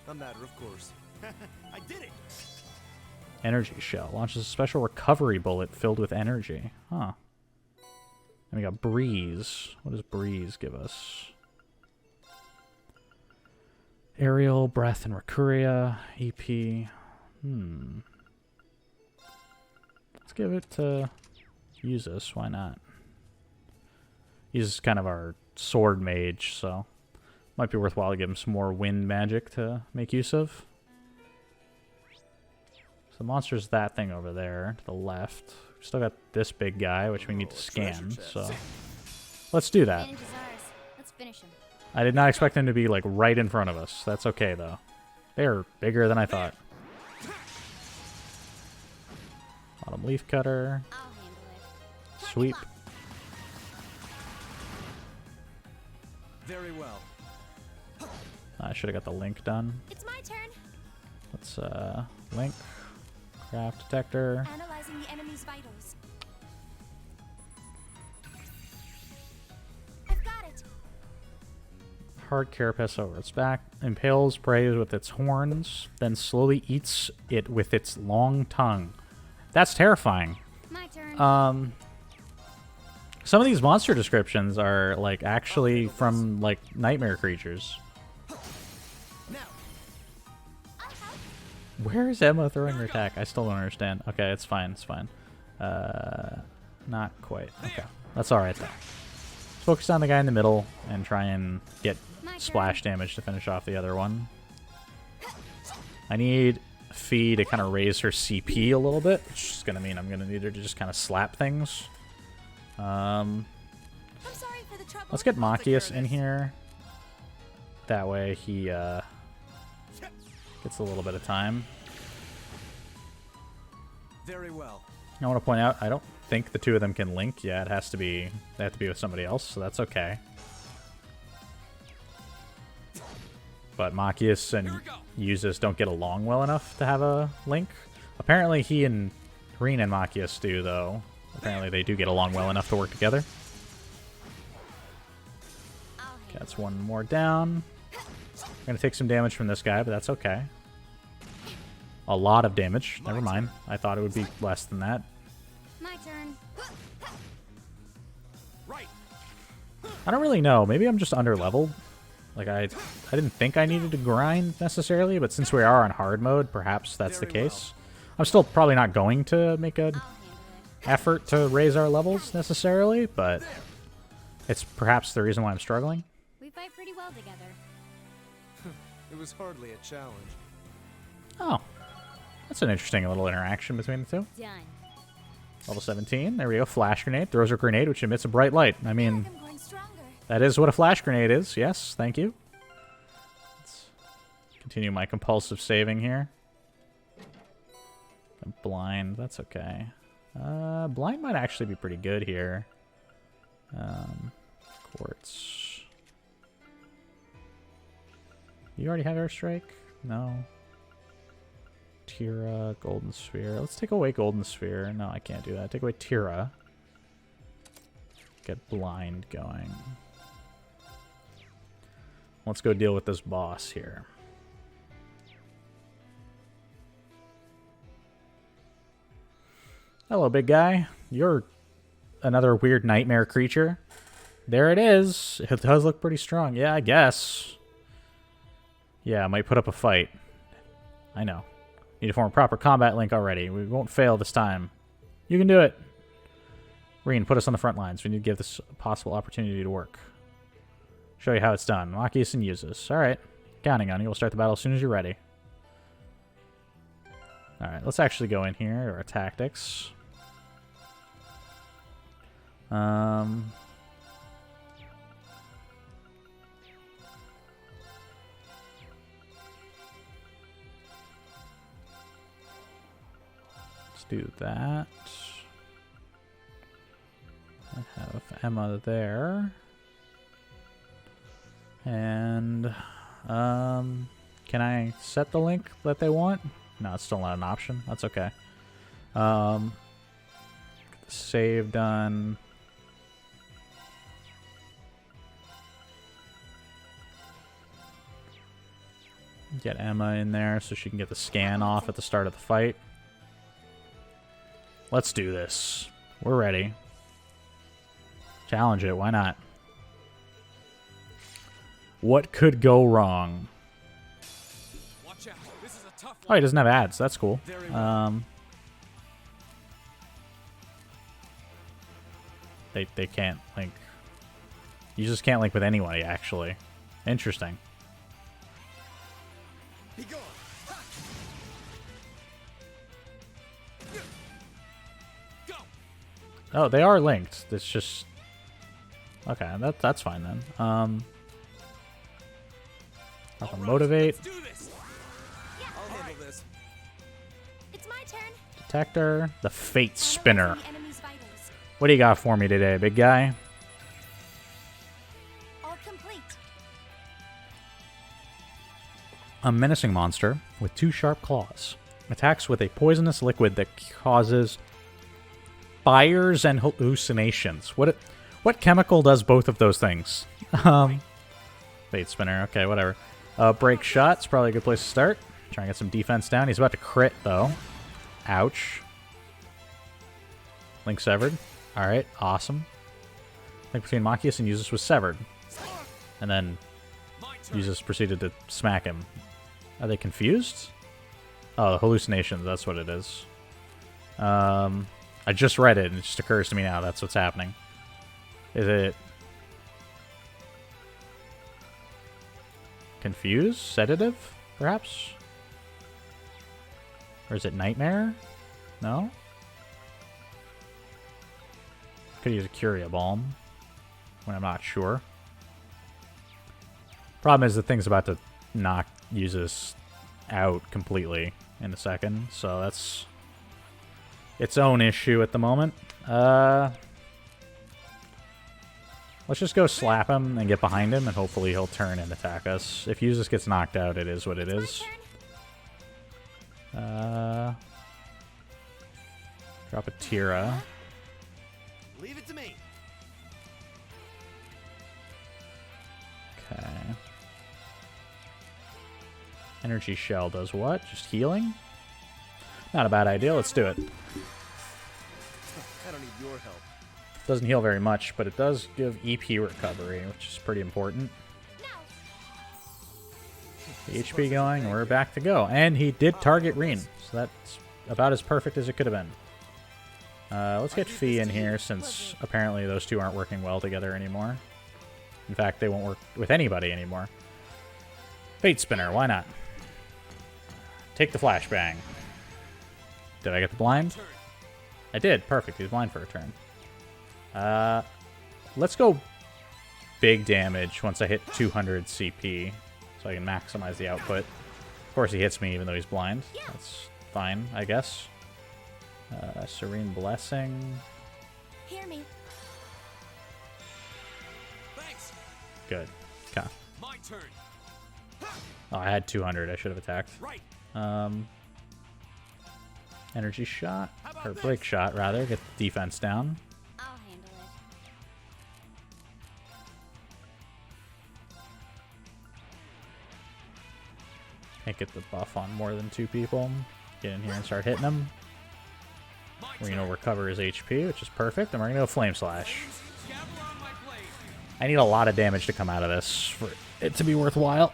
A matter of course. I did it! Energy Shell. Launches a special recovery bullet filled with energy. Huh. And we got Breeze. What does Breeze give us? Aerial, Breath, and Recuria. EP. Let's give it to Use this. Why not? He's kind of our sword mage, so might be worthwhile to give him some more wind magic to make use of. So the monster's that thing over there to the left. We've still got this big guy, which we need to scan, so let's do that. Advantage is ours. Let's finish him. I did not expect him to be, like, right in front of us. That's okay, though. They're bigger than I thought. Autumn Leaf Cutter. I'll handle it. Sweep. Very well. I should have got the link done. It's my turn. Let's, link. Craft Detector. Analyzing the enemy's vitals. I've got it. Hard carapace over its back. Impales prey with its horns, then slowly eats it with its long tongue. That's terrifying. My turn. Some of these monster descriptions are, like, actually from, like, nightmare creatures. Now, I'll help. Where is Emma throwing her attack? I still don't understand. Okay, it's fine, it's fine. Not quite. Okay. That's alright though. Let's focus on the guy in the middle and try and get splash damage to finish off the other one. I need Fee to kind of raise her CP a little bit, which is going to mean I'm going to need her to just kind of slap things. I'm sorry for the trouble. Let's get Machias in here. That way he gets a little bit of time. Very well. I want to point out, I don't think the two of them can link. Yeah, it has to be, they have to be with somebody else, so that's okay. But Machias and Yuzis don't get along well enough to have a link. Apparently he and Reen and Machias do, though. Apparently they do get along well enough to work together. Okay, that's one more down. I'm going to take some damage from this guy, but that's okay. A lot of damage. Never mind. I thought it would be less than that. My turn. Right. I don't really know. Maybe I'm just under-leveled. Like, I didn't think I needed to grind necessarily, but since we are on hard mode, perhaps that's the case. I'm still probably not going to make an effort to raise our levels necessarily, but it's perhaps the reason why I'm struggling. We fight pretty well together. It was hardly a challenge. Oh. That's an interesting little interaction between the two. Done. Level 17. There we go. Flash grenade. Throws a grenade, which emits a bright light. I mean, I'm going stronger. that is what a flash grenade is. Yes, thank you. Let's continue my compulsive saving here. Blind. That's okay. Blind might actually be pretty good here. Quartz. You already have airstrike? No. Tira, Golden Sphere. Let's take away Golden Sphere. No, I can't do that. Take away Tira. Get Blind going. Let's go deal with this boss here. Hello, big guy. You're another weird nightmare creature. There it is. It does look pretty strong. Yeah, I guess. Yeah, I might put up a fight. I know. Need to form a proper combat link already. We won't fail this time. You can do it. Reen, put us on the front lines. We need to give this a possible opportunity to work. Show you how it's done. Machias and Yuzis. Alright. Counting on you. We'll start the battle as soon as you're ready. Alright, let's actually go in here to our tactics. Let's do that. I have Emma there. And can I set the link that they want? No, it's still not an option. That's okay. Get the save done. Get Emma in there so she can get the scan off at the start of the fight. Let's do this. We're ready. Challenge it. Why not? What could go wrong? Watch out. This is a tough Oh, he doesn't have ads. That's cool. They can't link. You just can't link with anybody, actually. Interesting. Be gone. Go. Oh, they are linked. It's just okay. That's fine then. I can motivate. Let's do this. I'll handle this. It's my turn. Detector. The Fate Spinner. Analyzing the enemy's vitals. What do you got for me today, big guy? All complete. A menacing monster with 2 sharp claws. Attacks with a poisonous liquid that causes fires and hallucinations. What chemical does both of those things? Fate Spinner. Okay, whatever. Break Shot's probably a good place to start. Try and get some defense down. He's about to crit, though. Ouch. Link severed. Alright, awesome. Link between Machias and Yuzis was severed. And then Yuzis proceeded to smack him. Are they confused? Oh, hallucinations, that's what it is. I just read it, and it just occurs to me now that's what's happening. Is it... Confuse? Sedative, perhaps? Or is it Nightmare? No? Could use a Curia Balm when I'm not sure. Problem is the thing's about to knock Yuzus out completely in a second, so that's its own issue at the moment. Let's just go slap him and get behind him, and hopefully he'll turn and attack us. If Yuzus gets knocked out, it is what it is. Drop a Tira. Leave it to me. Okay. Energy Shell does what? Just healing? Not a bad idea. Let's do it. I don't need your help. Doesn't heal very much, but it does give EP recovery, which is pretty important. The HP going, we're back to go. And he did target Reen, so that's about as perfect as it could have been. Let's get Fee in here, since apparently those two aren't working well together anymore. In fact, they won't work with anybody anymore. Fate Spinner, why not? Take the Flashbang. Did I get the blind? I did. Perfect. He was blind for a turn. Let's go big damage once I hit 200 CP, so I can maximize the output. Of course, he hits me even though he's blind. That's fine, I guess. Serene Blessing. Hear me. Thanks. Good. Okay. My turn. Oh, I had 200. I should have attacked. Right. Energy shot, or break shot rather. Get the defense down. I'll handle it. Can't get the buff on more than 2 people. Get in here and start hitting them. We're gonna recover his HP, which is perfect, and we're gonna go Flame Slash. I need a lot of damage to come out of this for it to be worthwhile.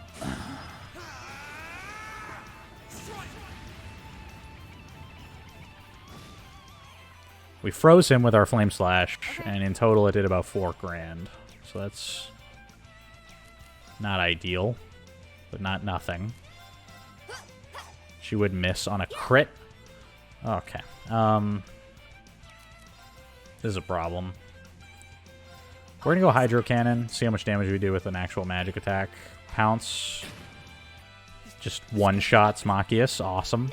We froze him with our Flame Slash, and in total it did about 4 grand. So that's not ideal, but not nothing. She would miss on a crit. Okay. This is a problem. We're gonna go Hydro Cannon, see how much damage we do with an actual magic attack. Pounce. Just one-shots Machias. Awesome.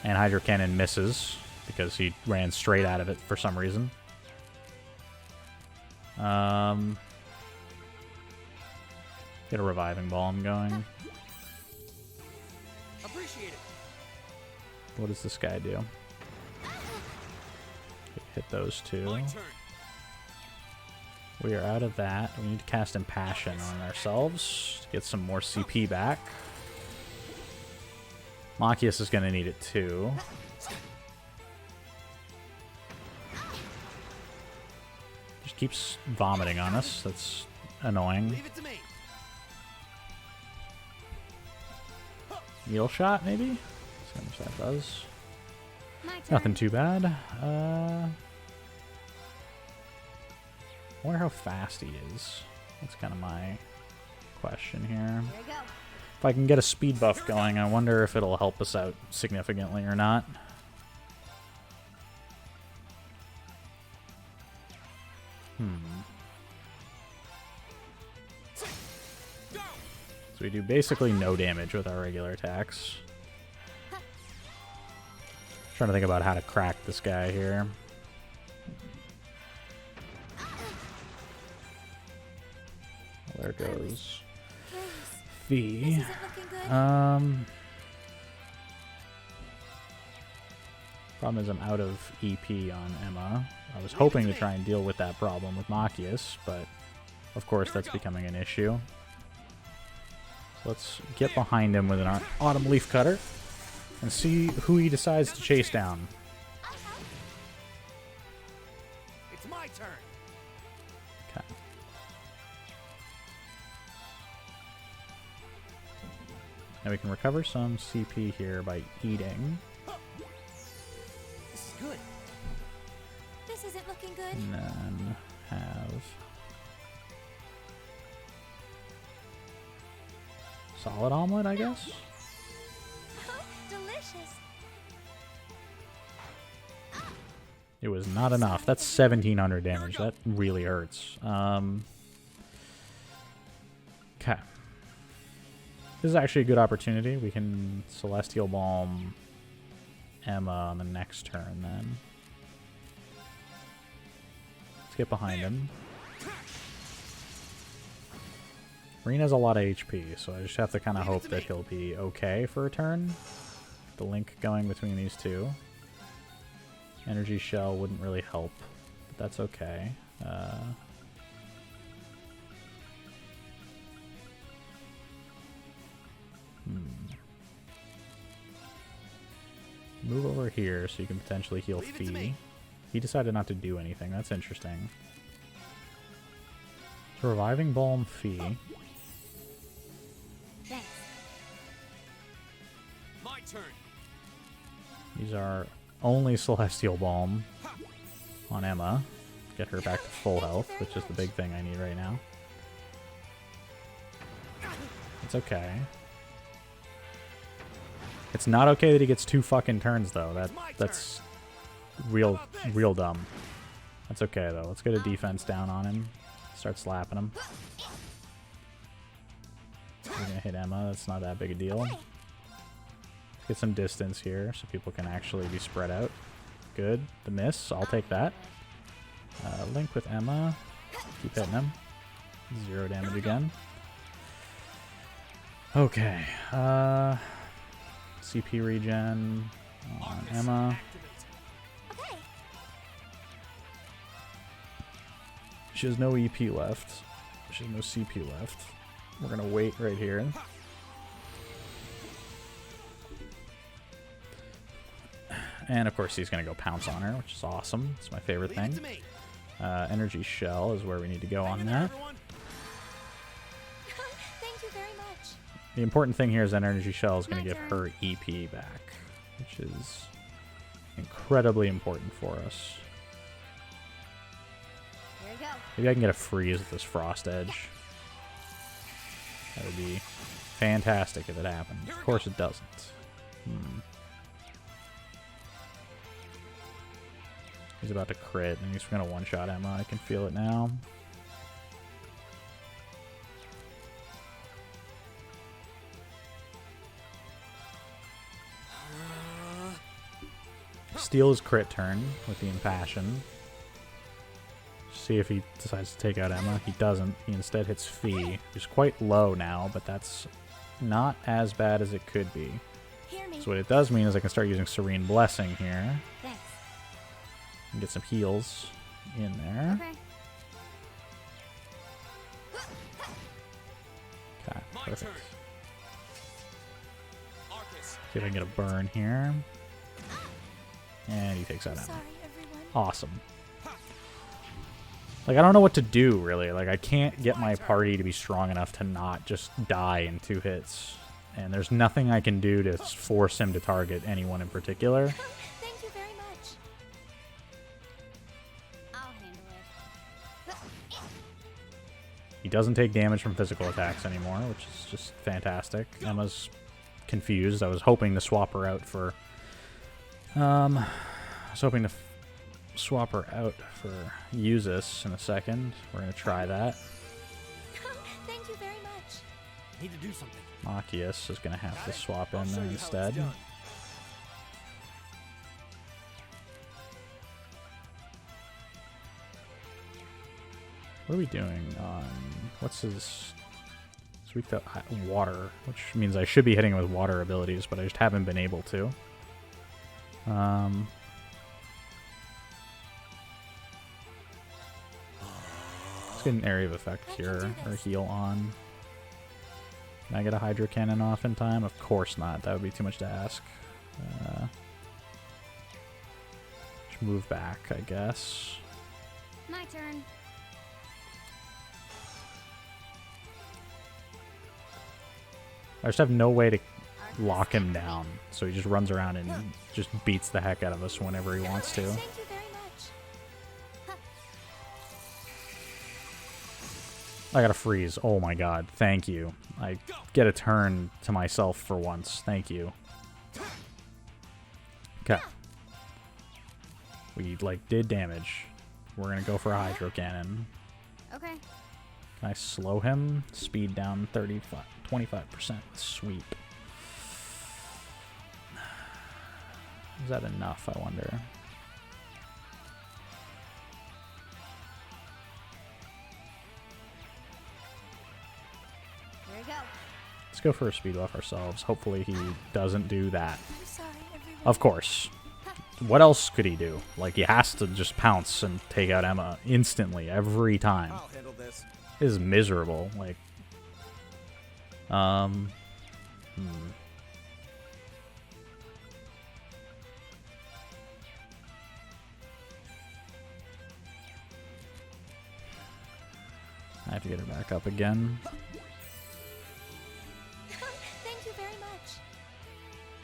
And Hydro Cannon misses, because he ran straight out of it for some reason. Get a Reviving Balm going. Appreciate it. What does this guy do? Hit those 2. My turn. We are out of that. We need to cast Impassion on ourselves to get some more CP back. Machias is going to need it too. Just keeps vomiting on us. That's annoying. Leave it to me. Needle shot, maybe? See how much that does. My turn. Nothing too bad. I wonder how fast he is. That's kind of my question here. Here we go. If I can get a speed buff going, I wonder if it'll help us out significantly or not. So we do basically no damage with our regular attacks. Trying to think about how to crack this guy here. There goes Fee. This isn't looking good. Problem is I'm out of EP on Emma. I was hoping to try and deal with that problem with Machias, but of course that's becoming an issue. So let's get behind him with an Autumn Leaf Cutter and see who he decides to chase down. It's my turn. Okay. Now we can recover some CP here by eating. This is good. This isn't looking good. And then have solid omelet, I guess. Delicious. It was not enough. That's 1700 damage. That really hurts. Okay. This is actually a good opportunity. We can Celestial Balm Emma on the next turn then. Let's get behind him. Marine has a lot of HP, so I just have to kind of hope that he'll be okay for a turn. The link going between these two. Energy Shell wouldn't really help, but that's okay. Move over here so you can potentially heal Fee. He decided not to do anything. That's interesting. So Reviving Balm Fee. Thanks. My turn. These are only Celestial Balm on Emma. Get her back to full health, which is the big thing I need right now. It's okay. It's not okay that he gets 2 fucking turns though. That's real dumb. That's okay though. Let's get a defense down on him. Start slapping him. We're gonna hit Emma. That's not that big a deal. Let's get some distance here so people can actually be spread out. Good. The miss. I'll take that. Link with Emma. Keep hitting him. 0 damage again. Okay. CP regen on Emma. Okay. She has no EP left. She has no CP left. We're gonna wait right here. And of course he's gonna go pounce on her, which is awesome. It's my favorite thing. Energy Shell is where we need to go on that. Thank you very much. The important thing here is that Energy Shell is going to give her EP back, which is incredibly important for us. Here we go. Maybe I can get a freeze with this Frost Edge. That would be fantastic if it happened. Of course it doesn't. He's about to crit, and he's going to one-shot Emma. I can feel it now. Steal his crit turn with the Impassion. See if he decides to take out Emma. He doesn't. He instead hits Fee, who's quite low now, but that's not as bad as it could be. Hear me. So what it does mean is I can start using Serene Blessing here. Thanks. And get some heals in there. Okay. Okay, My perfect. turn. Arcus. See if I can get a burn here. And he takes out Emma. Sorry, everyone. Awesome. Like, I don't know what to do, really. Like, I can't get my party to be strong enough to not just die in 2 hits. And there's nothing I can do to force him to target anyone in particular. Thank you very much. I'll handle it. He doesn't take damage from physical attacks anymore, which is just fantastic. Emma's confused. I was hoping to swap her out for... I was hoping to swap her out for Usus in a second. We're going to try that. Thank you very much. Need to do something. Machias is going to have to swap I'll in show there you how it's instead. done. What are we doing on... What's his... It's weak to water, which means I should be hitting him with water abilities, but I just haven't been able to. Let's get an area of effect here, or heal on. Can I get a Hydro Cannon off in time? Of course not. That would be too much to ask. Just move back, I guess. My turn. I just have no way to lock him down, so he just runs around and just beats the heck out of us whenever he wants to. Thank you very much. I got a freeze. Oh my god. Thank you. I get a turn to myself for once. Thank you. Okay. We, like, did damage. We're gonna go for a Hydro Cannon. Okay. Can I slow him? Speed down 25%. Sweep. Is that enough, I wonder? Here we go. Let's go for a speed buff ourselves. Hopefully he doesn't do that. I'm sorry, everyone. Of course. What else could he do? Like, he has to just pounce and take out Emma instantly, every time. I'll handle this. It is miserable. Like, I have to get her back up again. Thank you very much.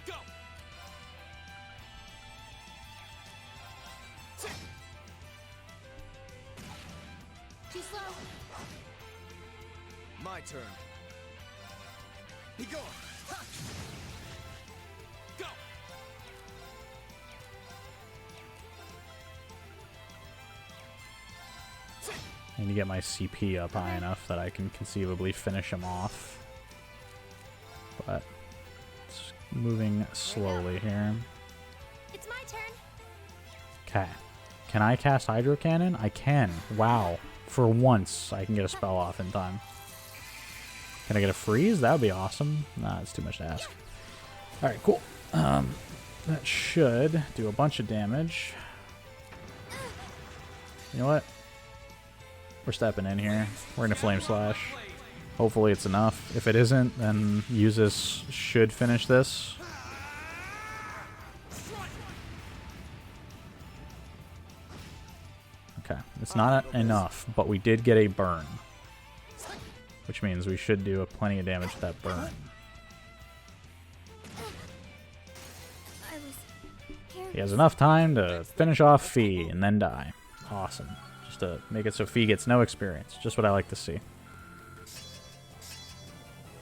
Go. Too slow. My turn. Be gone. Ha! Go. I need to get my CP up high enough that I can conceivably finish him off. But it's moving slowly here. It's my turn. Okay. Can I cast Hydro Cannon? I can. Wow. For once, I can get a spell off in time. Can I get a freeze? That would be awesome. Nah, it's too much to ask. Alright, cool. That should do a bunch of damage. You know what? We're stepping in here. We're gonna Flame Slash. Hopefully it's enough. If it isn't, then Usus should finish this. Okay, it's not enough, but we did get a burn. Which means we should do plenty of damage with that burn. He has enough time to finish off Fee and then die. Awesome. Just to make it so Fee gets no experience. Just what I like to see.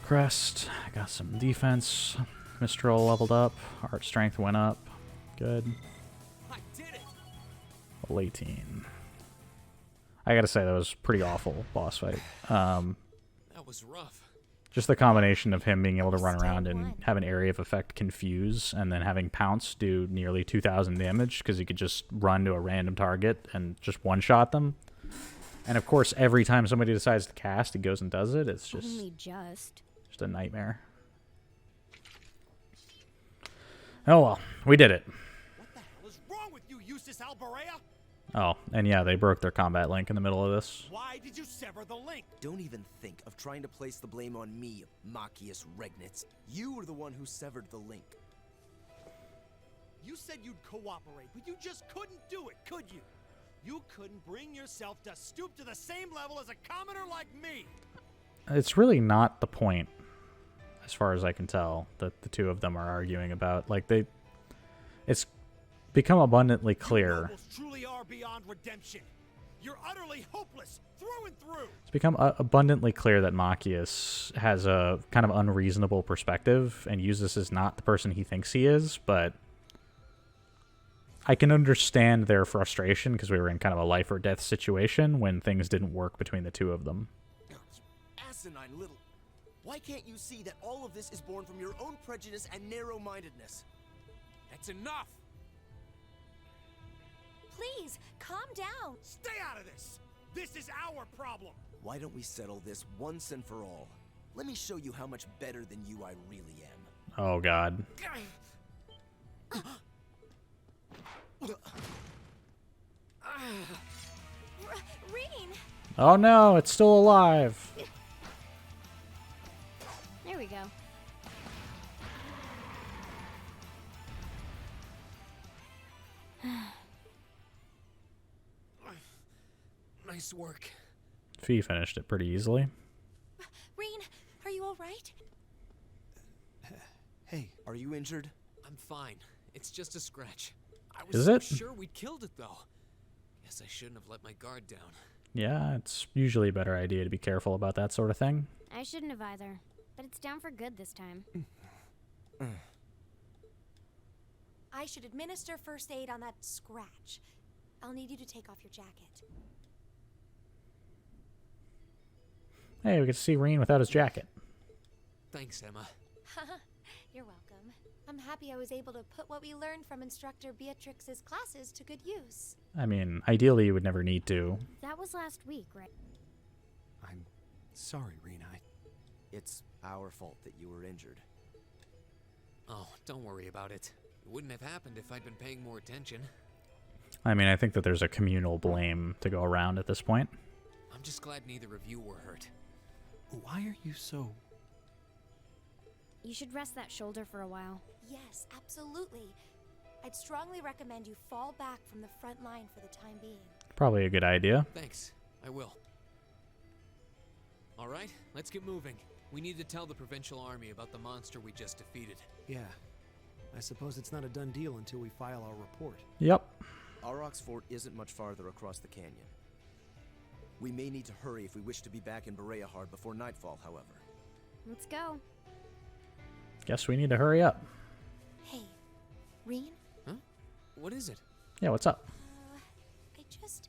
Crest. I got some defense. Mistral leveled up. Art strength went up. Good. I did it. Level 18. I gotta say, that was pretty awful boss fight. That was rough. Just the combination of him being able to run around and have an area of effect confuse, and then having Pounce do nearly 2,000 damage, because he could just run to a random target and just one-shot them. And of course, every time somebody decides to cast, he goes and does it. It's just Only just. a nightmare. Oh well, we did it. What the hell is wrong with you, Eustace Alborea? Oh, and yeah, they broke their combat link in the middle of this. Why did you sever the link? Don't even think of trying to place the blame on me, Machias Regnitz. You were the one who severed the link. You said you'd cooperate, but you just couldn't do it, could you? You couldn't bring yourself to stoop to the same level as a commoner like me. It's really not the point, as far as I can tell, that the two of them are arguing about. Like, it's become abundantly clear. You nobles truly are beyond redemption. You're utterly hopeless, through and through. It's become abundantly clear that Machias has a kind of unreasonable perspective, and Usus is not the person he thinks he is, but I can understand their frustration, because we were in kind of a life or death situation when things didn't work between the two of them. Asinine little. Why can't you see that all of this is born from your own prejudice and narrow-mindedness? That's enough! Please, calm down. Stay out of this. This is our problem. Why don't we settle this once and for all? Let me show you how much better than you I really am. Oh, God. Reen! Oh, no, it's still alive. There we go. Nice work. Fee finished it pretty easily. Reen, are you alright? Hey, are you injured? I'm fine. It's just a scratch. I was Is so it? sure we'd killed it, though. Guess I shouldn't have let my guard down. Yeah, it's usually a better idea to be careful about that sort of thing. I shouldn't have either, but it's down for good this time. I should administer first aid on that scratch. I'll need you to take off your jacket. Hey, we get to see Rean without his jacket. Thanks, Emma. You're welcome. I'm happy I was able to put what we learned from Instructor Beatrix's classes to good use. I mean, ideally you would never need to. That was last week, right? I'm sorry, Rena. It's our fault that you were injured. Oh, don't worry about it. It wouldn't have happened if I'd been paying more attention. I mean, I think that there's a communal blame to go around at this point. I'm just glad neither of you were hurt. Why are you so... You should rest that shoulder for a while. Yes, absolutely. I'd strongly recommend you fall back from the front line for the time being. Probably a good idea. Thanks, I will. All right, let's get moving. We need to tell the Provincial Army about the monster we just defeated. Yeah. I suppose it's not a done deal until we file our report. Yep. Aurochs Fort isn't much farther across the canyon. We may need to hurry if we wish to be back in Bereahard before nightfall, however. Let's go. Guess we need to hurry up. Hey, Reen? Huh? What is it? Yeah, what's up? I just...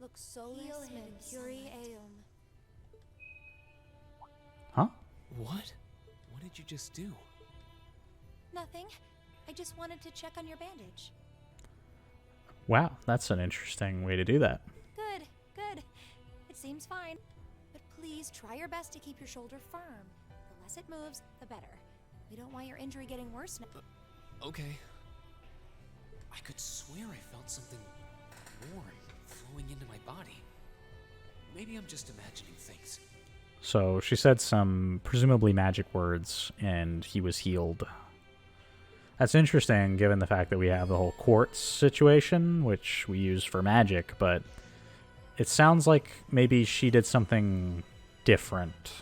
Look solus Mercuri eum. Huh? What? What did you just do? Nothing. I just wanted to check on your bandage. Wow, that's an interesting way to do that. Good, good. It seems fine. But please try your best to keep your shoulder firm. The less it moves, the better. We don't want your injury getting worse now. Okay. I could swear I felt something warm flowing into my body. Maybe I'm just imagining things. So she said some presumably magic words, and he was healed. That's interesting, given the fact that we have the whole quartz situation, which we use for magic, but it sounds like maybe she did something different.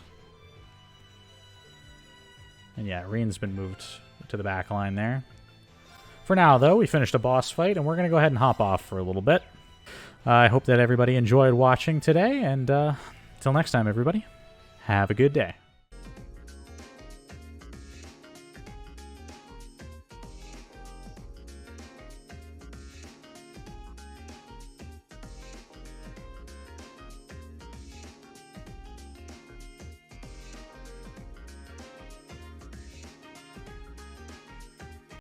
And yeah, Reen's been moved to the back line there. For now, though, we finished a boss fight, and we're going to go ahead and hop off for a little bit. I hope that everybody enjoyed watching today, and till next time, everybody, have a good day.